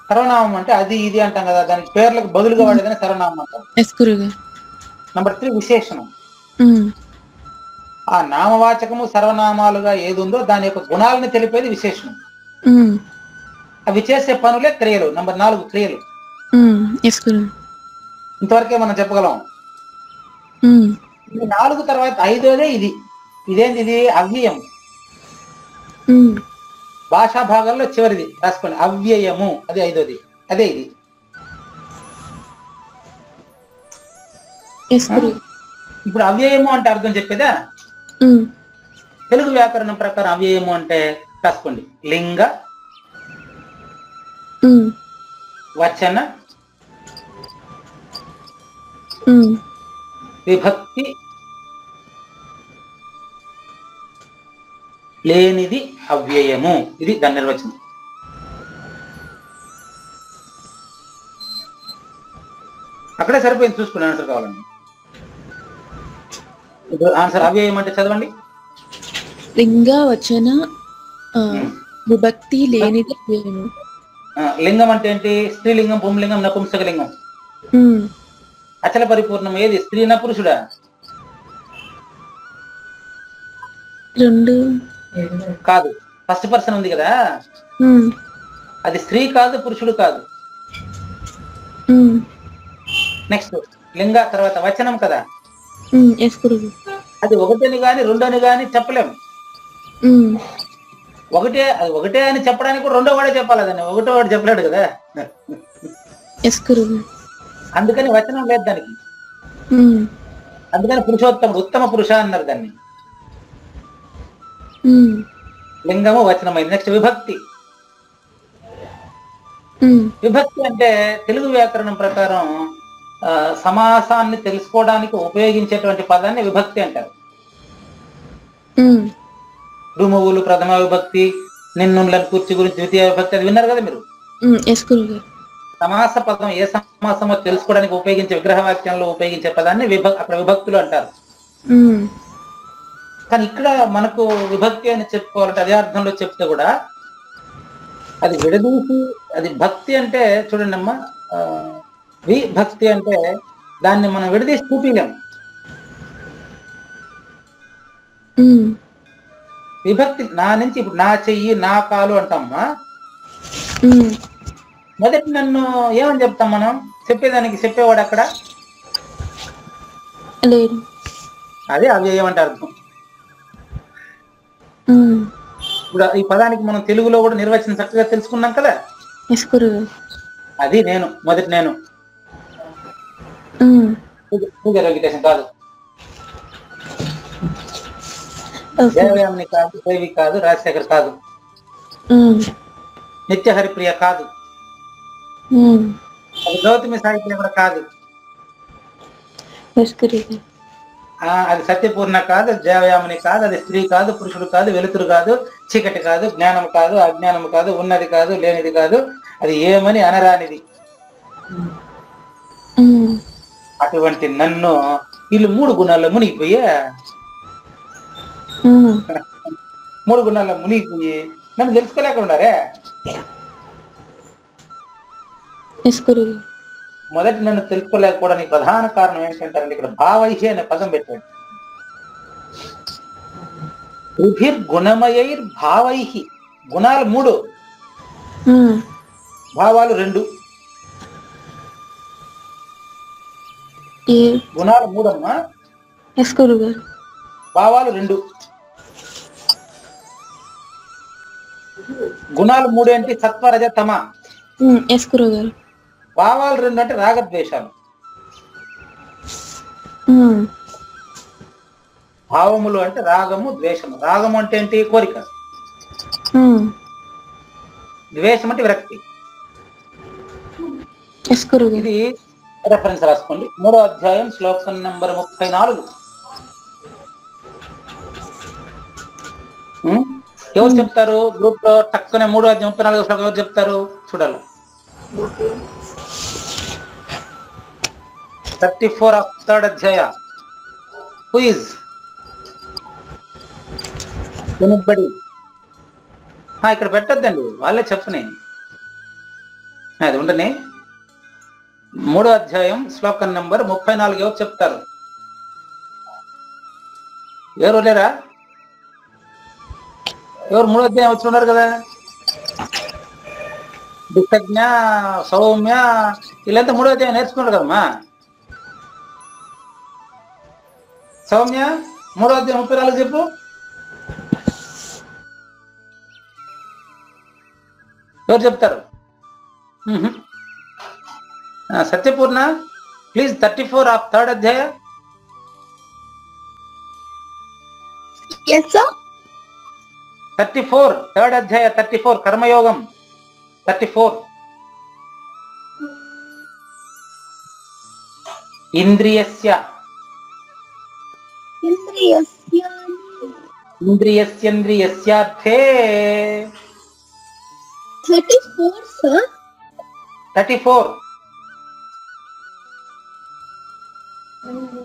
సర్వనామం అంటే అది ఇది అంటాం కదా, దానికి పేర్లకు బదులుగా వాడేదని సర్వనామం అంటాం. నంబర్ 3 విశేషణం. ఆ నామవాచకము సర్వనామాలుగా ఏది ఉందో దాని యొక్క గుణాలను తెలిపేది విశేషణం. అవి చేసే పనులే క్రియలు. నంబర్ 4 క్రియలు. ఇంతవరకే మనం చెప్పగలం. ఈ 4 తర్వాత 5వదే ఇది. ఇదేంటి? ఇది అవ్యయం. భాషా భాగాల్లో చివరిది రాసుకోండి. అవ్యయము, అది 5వది. అదే ఇది. ఇప్పుడు అవ్యయము అంటే అర్థం చెప్పేదా? తెలుగు వ్యాకరణం ప్రకారం అవ్యయము అంటే రాసుకోండి. లింగ, వచన, విభక్తి లేనిది అవ్యయము. ఇది దాని నిర్వచనం. అక్కడే సరిపోయింది, చూసుకోండి ఆన్సర్ కావాలండి. ఇప్పుడు ఆన్సర్ అవ్యయం అంటే చదవండి. లింగ వచన విభక్తి లేనిది అవ్యయము. లింగం అంటే ఏంటి? స్త్రీలింగం, పుంలింగం, నపుంసకలింగం. అచల పరిపూర్ణం ఏది? స్త్రీనా పురుషుడా? రెండు కాదు, ఫస్ట్ పర్సన్ ఉంది కదా, అది స్త్రీ కాదు, పురుషుడు కాదు. నెక్స్ట్ లింగ తర్వాత వచనం కదా, అది ఒకటని గాని రెండోని గాని చెప్పలేము. అది ఒకటే అని చెప్పడానికి కూడా రెండో వాడే చెప్పాలి, దాన్ని ఒకటో వాడు చెప్పలేడు కదా. అందుకని వచనం లేదు దానికి. అందుకని పురుషోత్తముడు, ఉత్తమ పురుష అన్నారు దాన్ని. లింగము వచనమైంది. నెక్స్ట్ విభక్తి. విభక్తి అంటే తెలుగు వ్యాకరణం ప్రకారం సమాసాన్ని తెలుసుకోవడానికి ఉపయోగించేటువంటి పదాన్ని విభక్తి అంటారు. రుమువులు ప్రథమ విభక్తి, నిన్నులను కూర్చి గురించి ద్వితీయ విభక్తి, అది విన్నారు కదా మీరు. సమాస పదం ఏ సమాసమో తెలుసుకోవడానికి ఉపయోగించే విగ్రహ వాక్యంలో ఉపయోగించే పదాన్ని అక్కడ విభక్తులు అంటారు. కానీ ఇక్కడ మనకు విభక్తి అని చెప్పుకోవాలంటే అదే అర్థంలో చెప్తే కూడా అది విడదీసి, అది భక్తి అంటే చూడండి అమ్మా, విభక్తి అంటే దాన్ని మనం విడదీసి చూపించలేము. విభక్తి నా నుంచి ఇప్పుడు నా చెయ్యి, నా కాలు అంటామ్మా. మొదటి నన్ను ఏమని చెప్తాం మనం? చెప్పేదానికి చెప్పేవాడు అక్కడ అదే అవ్యయం అంటే అర్థం. ఇప్పుడు ఈ పదానికి మనం తెలుగులో కూడా నిర్వచనం చక్కగా తెలుసుకున్నాం కదా. అది నేను, మొదటి నేను. కాదు, దేవయామిని కాదు, దేవి కాదు, రాజశేఖర్ కాదు, నిత్య హరిప్రియ కాదు, అది గౌతమి సాహిత్యం కూడా కాదు, అది సత్యపూర్ణ కాదు, దేవయామిని కాదు, అది స్త్రీ కాదు, పురుషుడు కాదు, వెలుతురు కాదు, చీకటి కాదు, జ్ఞానం కాదు, అజ్ఞానం కాదు, ఉన్నది కాదు, లేనిది కాదు, అది ఏమని అనరానిది. అటువంటి నన్ను వీళ్ళు 3 గుణాల్లో మునిగిపోయా, 3 గుణాల్లో మునిగిపోయి నన్ను తెలుసుకోలేకున్నారే. మొదటి నన్ను తెలుసుకోలేకపోవడానికి ప్రధాన కారణం ఏంటంటారండి, ఇక్కడ భావైహి అనే పదం పెట్టాడు. గుణమయైర్ భావైహి, గుణాలు 3, భావాలు 2. గుణాలు 3 అమ్మా, భావాలు 2. గుణాలు 3 ఏంటి? సత్వ, రజ, తమ. భావాలు 2 అంటే రాగద్వేషాలు. భావములు అంటే రాగము, ద్వేషము. రాగము అంటే ఏంటి? కోరిక. ద్వేషం అంటే విరక్తి. ఇది రెఫరెన్స్ రాసుకోండి. 3వ అధ్యాయం శ్లోకం నంబర్ 34. ఎవరు చెప్తారు గ్రూప్ లో? టక్కునే 3వ అధ్యాయం 34వ శ్లోకం ఎవరు చెప్తారు? చూడాలి. 34 of 3rd అధ్యాయ. Who is? Anybody? ఇక్కడ పెట్టద్దండి, వాళ్ళే చెప్పని. అది ఉండని. 3వ అధ్యాయం శ్లోకం నంబర్ 34 ఎవరు చెప్తారు? ఎవరు లేరా? ఎవరు 3వ అధ్యాయం వచ్చి ఉన్నారు కదా? దిశజ్ఞ, సౌమ్య, వీళ్ళంతా 3వ అధ్యాయం నేర్చుకున్నారు కదమ్మా. సౌమ్య 3వ అధ్యాయం 34 చెప్పు. ఎవరు చెప్తారు? సత్యపూర్ణ ప్లీజ్ 34 of 3rd అధ్యాయ. 34 3rd అధ్యాయ 34 కర్మయోగం 34. ఇంద్రియస్యేంద్రియస్యార్థే 34 sir. 34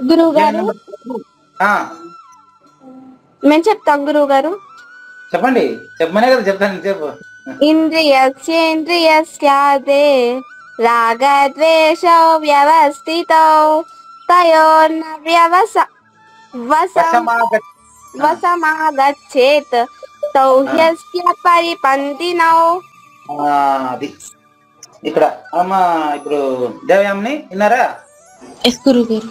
గురువు ధ్యాన గారు నెంబర్ 2. ఆ, మేము చెప్తాం గురువు గారు. చెప్పండి. చెప్పమనే కదా చెప్తాను. చెప్పు. ఇంద్రియస్యేంద్రియస్యాదే రాగద్వేషౌ వ్యవస్థితౌ తయోర్న వశమాగ వశమాగచ్చేత్ తౌ హ్యస్య పరిపంతినౌ. అది ఇక్కడ అమ్మ ఇప్పుడు దేవయామిని విన్నారా? ఎస్ గురువు గారు.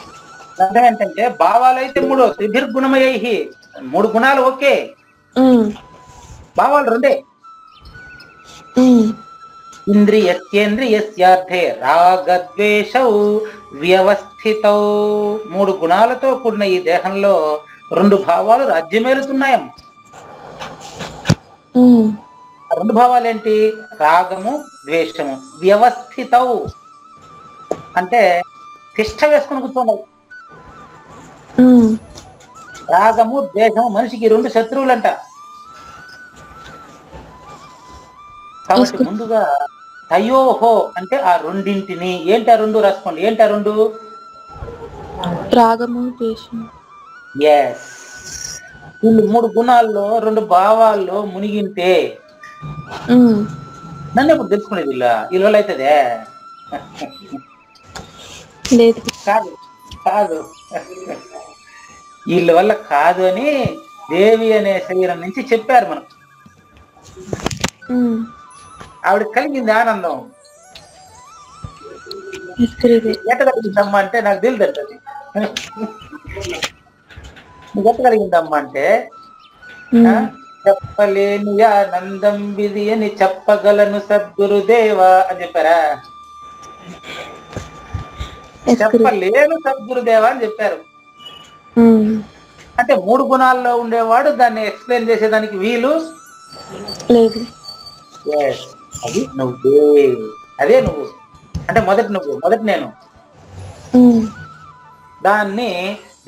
అంటే ఏంటంటే భావాలైతే 3 త్రిభిర్గుణమయై 3 గుణాలు ఓకే, భావాలు 2. ఇంద్రియస్యేంద్రియస్యార్థే రాగద్వేషౌ వ్యవస్థితౌ 3 గుణాలతో కూడిన ఈ దేహంలో 2 భావాలు రాజ్యమేలుతున్నాయమ్మ. 2 భావాలు ఏంటి? రాగము ద్వేషము. వ్యవస్థితౌ అంటే తిష్ట వేసుకుని కూర్చోండి. రాగము ద్వేషము మనిషికి 2 శత్రువులంట. కాబట్టి ముందుగా తయోహో అంటే ఆ రెండింటిని, ఏంటి ఆ 2 రాసుకోండి. ఏంటి ఆ 2? రాగము ద్వేషము. ఎస్, వీళ్ళు 3 గుణాల్లో 2 భావాల్లో మునిగింటే నన్ను ఎప్పుడు తెలుసుకునేది వీళ్ళ అవుతుందే? లేదు. కాదు కాదు, వీళ్ళ వల్ల కాదు అని దేవి అనే శరీరం నుంచి చెప్పారు మనకు. ఆవిడ కలిగింది ఆనందం. ఎట్ట కలిగిందమ్మా అంటే నాకు తెలియదంట. నీకు ఎట్ట కలిగిందమ్మా అంటే చెప్పలేని ఆనందం విధి అని చెప్పగలను సద్గురుదేవా అని చెప్పారా? చెప్పలేను సద్గురుదేవా అని చెప్పారు. అంటే 3 గుణాల్లో ఉండేవాడు దాన్ని ఎక్స్ప్లెయిన్ చేసేదానికి వీలు లేదు. అది నువ్వే, అదే నువ్వు అంటే మొదటి నేను. దాన్ని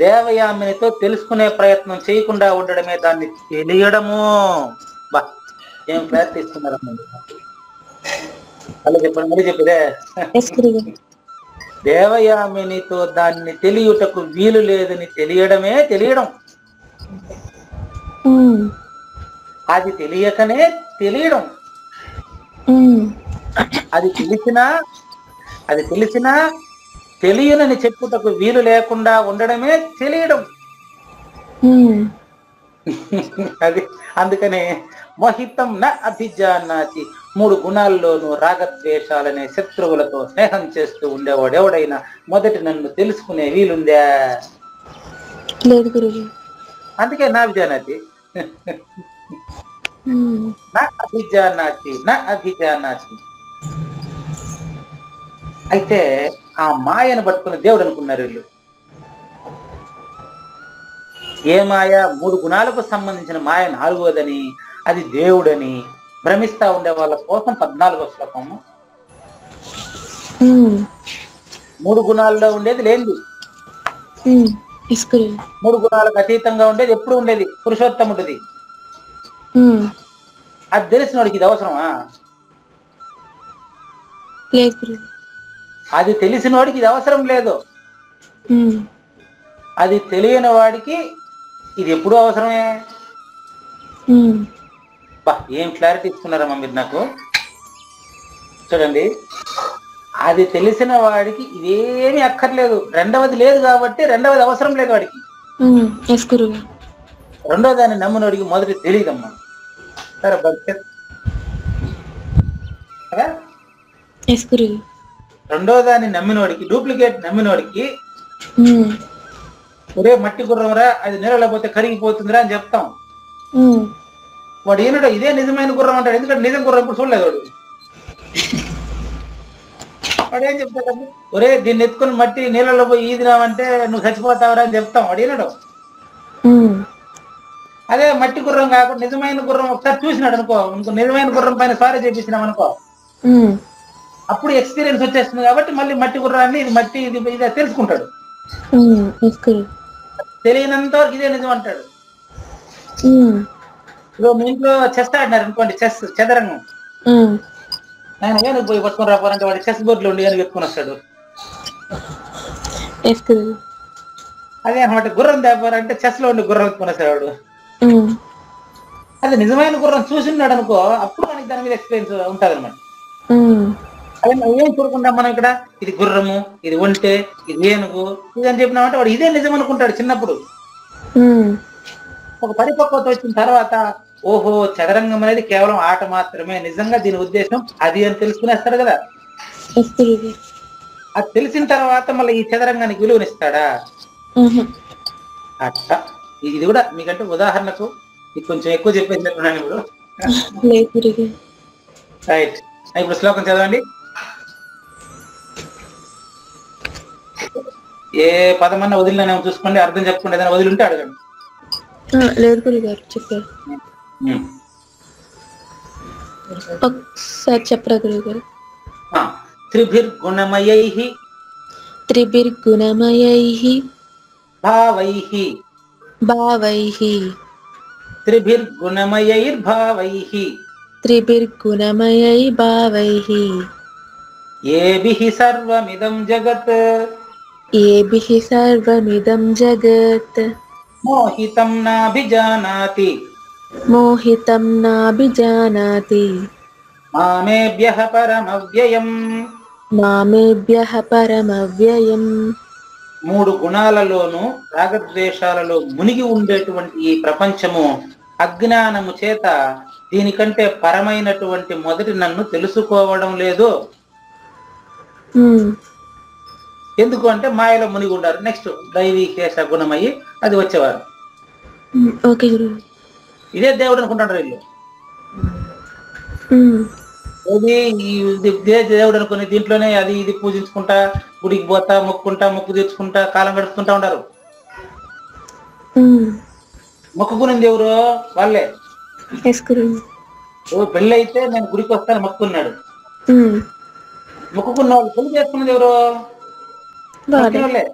దేవయామినితో తెలుసుకునే ప్రయత్నం చేయకుండా ఉండడమే దాన్ని తెలియడము. బా ఏం ప్రయత్నిస్తున్నారమ్మ. అలా చెప్పండి, మళ్ళీ చెప్పదే. దేవయామినితో దాన్ని తెలియుటకు వీలు లేదని తెలియడమే తెలియడం. అది తెలియకనే తెలియడం. అది తెలిసినా తెలియనని చెప్పుటకు వీలు లేకుండా ఉండడమే తెలియడం. అది అందుకనే మోహితం న అభిజానాతి. 3 గుణాల్లోనూ రాగద్వేషాలనే శత్రువులతో స్నేహం చేస్తూ ఉండేవాడు ఎవడైనా మొదటి నన్ను తెలుసుకునే వీలుందా? లేదు గురువు. అందుకే నా విజానాతి నా అభిజానాతి నా అభిజానాతి. అయితే ఆ మాయను పట్టుకున్న దేవుడు అనుకున్నారు వీళ్ళు. ఏ మాయ? 3 గుణాలకు సంబంధించిన మాయ 4వదని, అది దేవుడని భ్రమిస్తా ఉండే వాళ్ళ కోసం 14వ శ్లోకము. 3 గుణాల్లో ఉండేది లేనిది, 3 గుణాలకు అతీతంగా ఉండేది ఎప్పుడు ఉండేది పురుషోత్తముడిది. అది తెలిసిన వాడికి ఇది అవసరమా? అది తెలిసిన వాడికి ఇది అవసరం లేదు. అది తెలియని వాడికి ఇది ఎప్పుడూ అవసరమే. ఏం క్లారిటీ ఇస్తున్నారమ్మా మీరు నాకు. చూడండి, అది తెలిసిన వాడికి ఇదేమీ అక్కర్లేదు. 2వది లేదు కాబట్టి 2వది అవసరం లేదు వాడికి. 2వ దాన్ని నమ్మినోడికి మొదటి తెలియదమ్మా. సరే కదా, 2వ దాన్ని నమ్మినోడికి, డూప్లికేట్ నమ్మినోడికి ఒరే మట్టి గుర్రంరా, అది నీళ్ళలో పోతే కరిగిపోతుందిరా అని చెప్తాం. వాడు ఏనుడో ఇదే నిజమైన గుర్రం అంటాడు. ఎందుకంటే నిజం గుర్రం ఇప్పుడు చూడలేదు వాడు. వాడు ఏం చెప్తాడు? ఒరే దీన్ని ఎత్తుకుని మట్టి నీళ్ళలో పోయి ఈదినావంటే నువ్వు చచ్చిపోతావురా అని చెప్తాం. వాడు ఏనుడో. అదే మట్టి గుర్రం కాకుండా నిజమైన గుర్రం ఒకసారి చూసినాడు అనుకో, ఇంకో నిజమైన గుర్రం పైన స్వారీ చేపించినాం అనుకో, అప్పుడు ఎక్స్పీరియన్స్ వచ్చేస్తుంది. కాబట్టి మళ్ళీ మట్టి గుర్రాన్ని ఇది మట్టి ఇది తెలుసుకుంటాడు. తెలియనంత వరకు ఇదే నిజం అంటాడు. ఇప్పుడు మీ ఇంట్లో చెస్ ఆడినారు అనుకోండి, చదరంగం, ఆయన ఏనుగు పోయి పట్టుకుని రాపారంటే వాడు చెస్ బోర్డులో ఉండి ఏనుగు ఎత్తుకుని వస్తాడు. అదే అనమాట. గుర్రం తేపారంటే చెస్ లో ఉండి గుర్రం కొనేసేవాడు. ఉమ్, అది నిజమైన గుర్రం చూసిన్నాడు అనుకో, అప్పుడు మనకి దాని మీద ఎక్స్పీరియన్స్ ఉంటుంది అనమాట. ఉమ్, అదే ఏం చూడకుండా మనం ఇక్కడ ఇది గుర్రము, ఇది ఒంటె, ఇది ఏనుగు ఇది అని చెప్పినామంటే వాడు ఇదే నిజం అనుకుంటాడు చిన్నప్పుడు. ఉమ్, ఒక పరిపక్వత వచ్చిన తర్వాత ఓహో చదరంగం అనేది కేవలం ఆట మాత్రమే, నిజంగా దీని ఉద్దేశం అది అని తెలుసుకునేస్తాడు కదా. ఎస్ గురుగారు. అది తెలిసిన తర్వాత మళ్ళీ ఈ చదరంగానికి విలువనిస్తాడా? ఉహు, అట్లా ఇది కూడా మీకంటే ఉదాహరణకు మీకు కొంచెం ఎక్కువ చెప్పేసినట్టున్నాను ఇప్పుడు. లేదు గురుగారు. రైట్, ఇప్పుడు శ్లోకం చదవండి. ఏ పదమన్నా వదిలినానేమో చూసుకోండి, అర్థం చెప్పుకోండి, ఏదైనా వదిలి ఉంటే అడగండి. లేదు గురుగారు చెప్పారు. ఒకసారి చెప్పరా గురుగారు? త్రిభిర్గుణమయైః త్రిభిర్గుణమయైః భావైః భావైః త్రిభిర్గుణమయైర్భావైః త్రిభిర్గుణమయై భావైః ఏభిః సర్వమిదం జగత్ ఏభిః సర్వమిదం జగత్ మోహితం నాభిజానాతి మోహితం నాభిజానాతి మామేభ్యః పరమవ్యయం. మామేభ్యః పరమవ్యయం. మూడు గుణాలలోనూ రాగద్వేషాలలో మునిగి ఉండేటువంటి ఈ ప్రపంచము అజ్ఞానము చేత దీనికంటే పరమైనటువంటి మొదటి నన్ను తెలుసుకోవడం లేదు. ఎందుకు అంటే మాయలో మునిగి ఉండారు. నెక్స్ట్ దైవీ కేశ గుణమయ్యి అది వచ్చేవారు. ఓకే గురు. ఇదే దేవుడు అనుకుంటారు వీళ్ళు. ఇదే దేవుడు అనుకుని దీంట్లోనే అది ఇది పూజించుకుంటా, గుడికి పోతా, మొక్కు తీర్చుకుంటా కాలం గడుపుకుంటా ఉంటారు. మొక్కుకునింది ఎవరు? వాళ్ళే. పెళ్ళి అయితే నేను గుడికి వస్తాను మొక్కుకున్నాడు. మొక్కుకున్న వాళ్ళు పెళ్లి చేసుకున్నది ఎవరు? వాళ్ళే.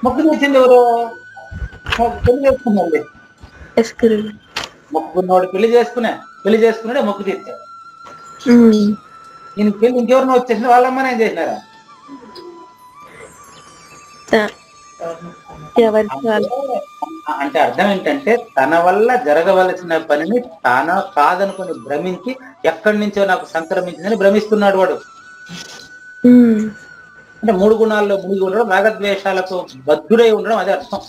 మొక్కు తీర్చింది ఎవరు? పెళ్లి చేసుకున్నాడు. మొక్కుకున్నవాడు పెళ్లి చేసుకున్నాడే మొక్కు తీర్చాడు. నేను పెళ్లి ఇంకెవరినో వచ్చేసింది వాళ్ళమ్మనే చేసినారా? అంటే అర్థం ఏంటంటే తన వల్ల జరగవలసిన పనిని తాను కాదనుకుని భ్రమించి ఎక్కడి నుంచో నాకు సంక్రమించిందని భ్రమిస్తున్నాడు వాడు. అంటే మూడు గుణాల్లో మునిగి ఉండడం, రాగద్వేషాలకు బద్ధుడై ఉండడం, అదే అర్థం.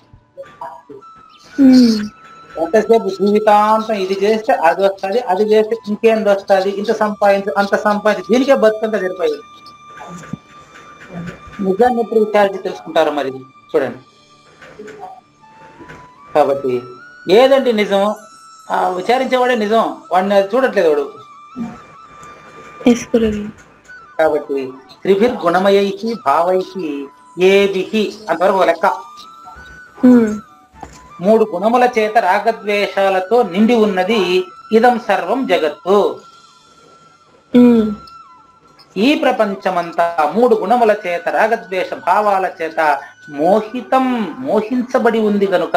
ఎంతసేపు జీవితాంతం ఇది చేస్తే అది వస్తుంది, అది చేస్తే ఇంకేంది వస్తుంది, ఇంత సంపాదించు అంత సంపాదించి దీనికే బతుకంతా సరిపోయింది. నిజాన్ని ఎప్పుడు విచారించి తెలుసుకుంటారు మరి చూడండి. కాబట్టి ఏదండి నిజం? విచారించేవాడే నిజం, వాడిని అది చూడట్లేదు వాడు. కాబట్టి త్రిభిర్గుణమయైః భావైః ఏభిః అంతవరకు లెక్క. మూడు గుణముల చేత రాగద్వేషాలతో నిండి ఉన్నది ఇదం సర్వం జగత్తు. ఈ ప్రపంచమంతా మూడు గుణముల చేత రాగద్వేష భావాల చేత మోహించబడి ఉంది గనుక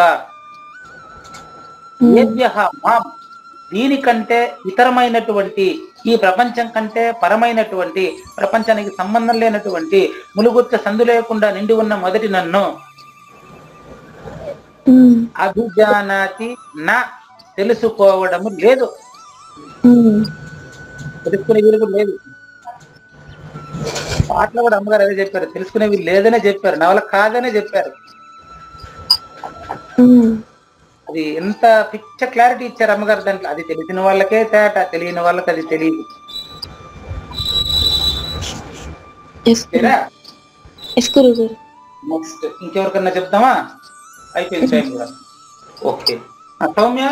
ఏభ్యః మాం దీనికంటే ఇతరమైనటువంటి ఈ ప్రపంచం కంటే పరమైనటువంటి ప్రపంచానికి సంబంధం లేనటువంటి ములుగుచ్చ సందు లేకుండా నిండి ఉన్న మొదటి నన్ను అభిజానాతి నా తెలుసుకోవడము లేదు. తెలుసుకునే వీలు కూడా లేదు. పాటలో కూడా అమ్మగారు అదే చెప్పారు, తెలుసుకునే వీలు లేదనే చెప్పారు, నా వల్ల కాదనే చెప్పారు. అది ఎంత పిక్చర్ క్లారిటీ ఇచ్చారు అమ్మగారు దాంట్లో. అది తెలిసిన వాళ్ళకే తేట, తెలియని వాళ్ళకి అది తెలియదు. నెక్స్ట్ ఇంకెవరికన్నా చెప్తామా? అయిపోయింది టైం కూడా. ఓకే సౌమ్య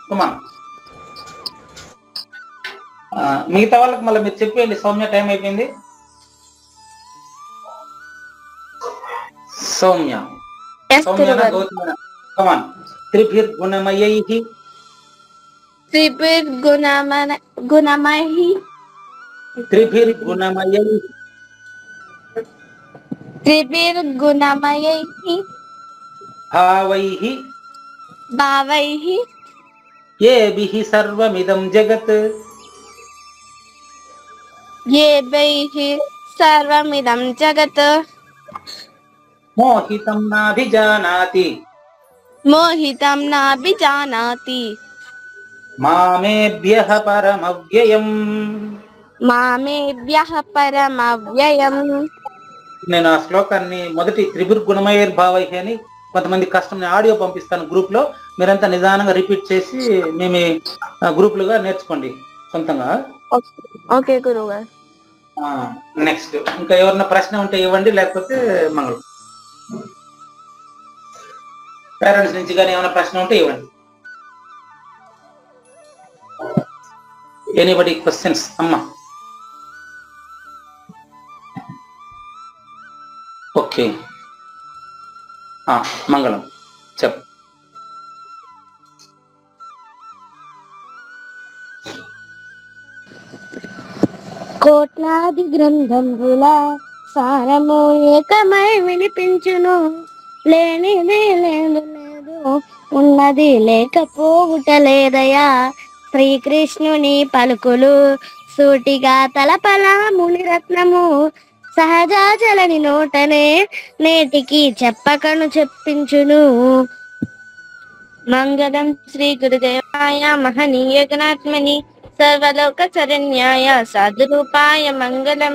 కుమా, మిగతా వాళ్ళకి మళ్ళీ మీరు చెప్పేయండి. సౌమ్య టైం అయిపోయింది. సౌమ్య గౌతమ కమాన్. త్రిభిర్గుణమయైః భావైః ఏభిః సర్వమిదం జగత్ మోహితం నాభిజానాతి మోహితం నాభిజానాతి మామేభ్యః పరమవ్యయం. మామేభ్యః పరమవ్యయం. నేను ఆ శ్లోకాన్ని మొదటి త్రిభుర్గుణమయైర్భావై అని కొంతమంది కష్టం ఆడియో పంపిస్తాను గ్రూప్ లో, మీరంతా నిదానంగా రిపీట్ చేసి మేము గ్రూపులుగా నేర్చుకోండి సొంతంగా. ఓకే గురుగారు. నెక్స్ట్ ఇంకా ఎవరన్నా ప్రశ్న ఉంటే ఇవ్వండి, లేకపోతే మంగళం. పేరెంట్స్ నుంచి కానీ ఏమైనా ప్రశ్న ఉంటే ఇవ్వండి. Anybody questions? అమ్మా ఓకే, మంగళం చెప్. కోట్లాది గ్రంథంబుల సారము ఏకమై వినిపించును, లేనిది లేదు లేదు, ఉన్నది లేకపోవుట లేదయా. శ్రీకృష్ణుని పలుకులు సూటిగా తలపల మునిరత్నము, సహజాచలని నోటనే నేటికి చెప్పకను చెప్పించును. మంగళం శ్రీ గురుదేవాయ మహనీయ గణాత్మని సర్వలోక శరణ్యాయ సాధురూపాయ మంగళం.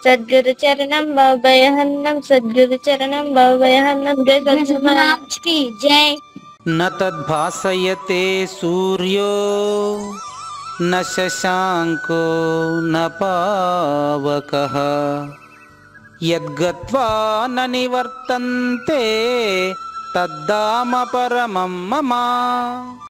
సద్గురు చరణం భవభయహన్నం, సద్గురు చరణం భవభయహన్నం. జై సద్గురు జై. న తద్భాసయతే సూర్యో న శశాంకో న పావకః, యద్గత్వా న నివర్తంతే తద్ధామ పరమం మమ.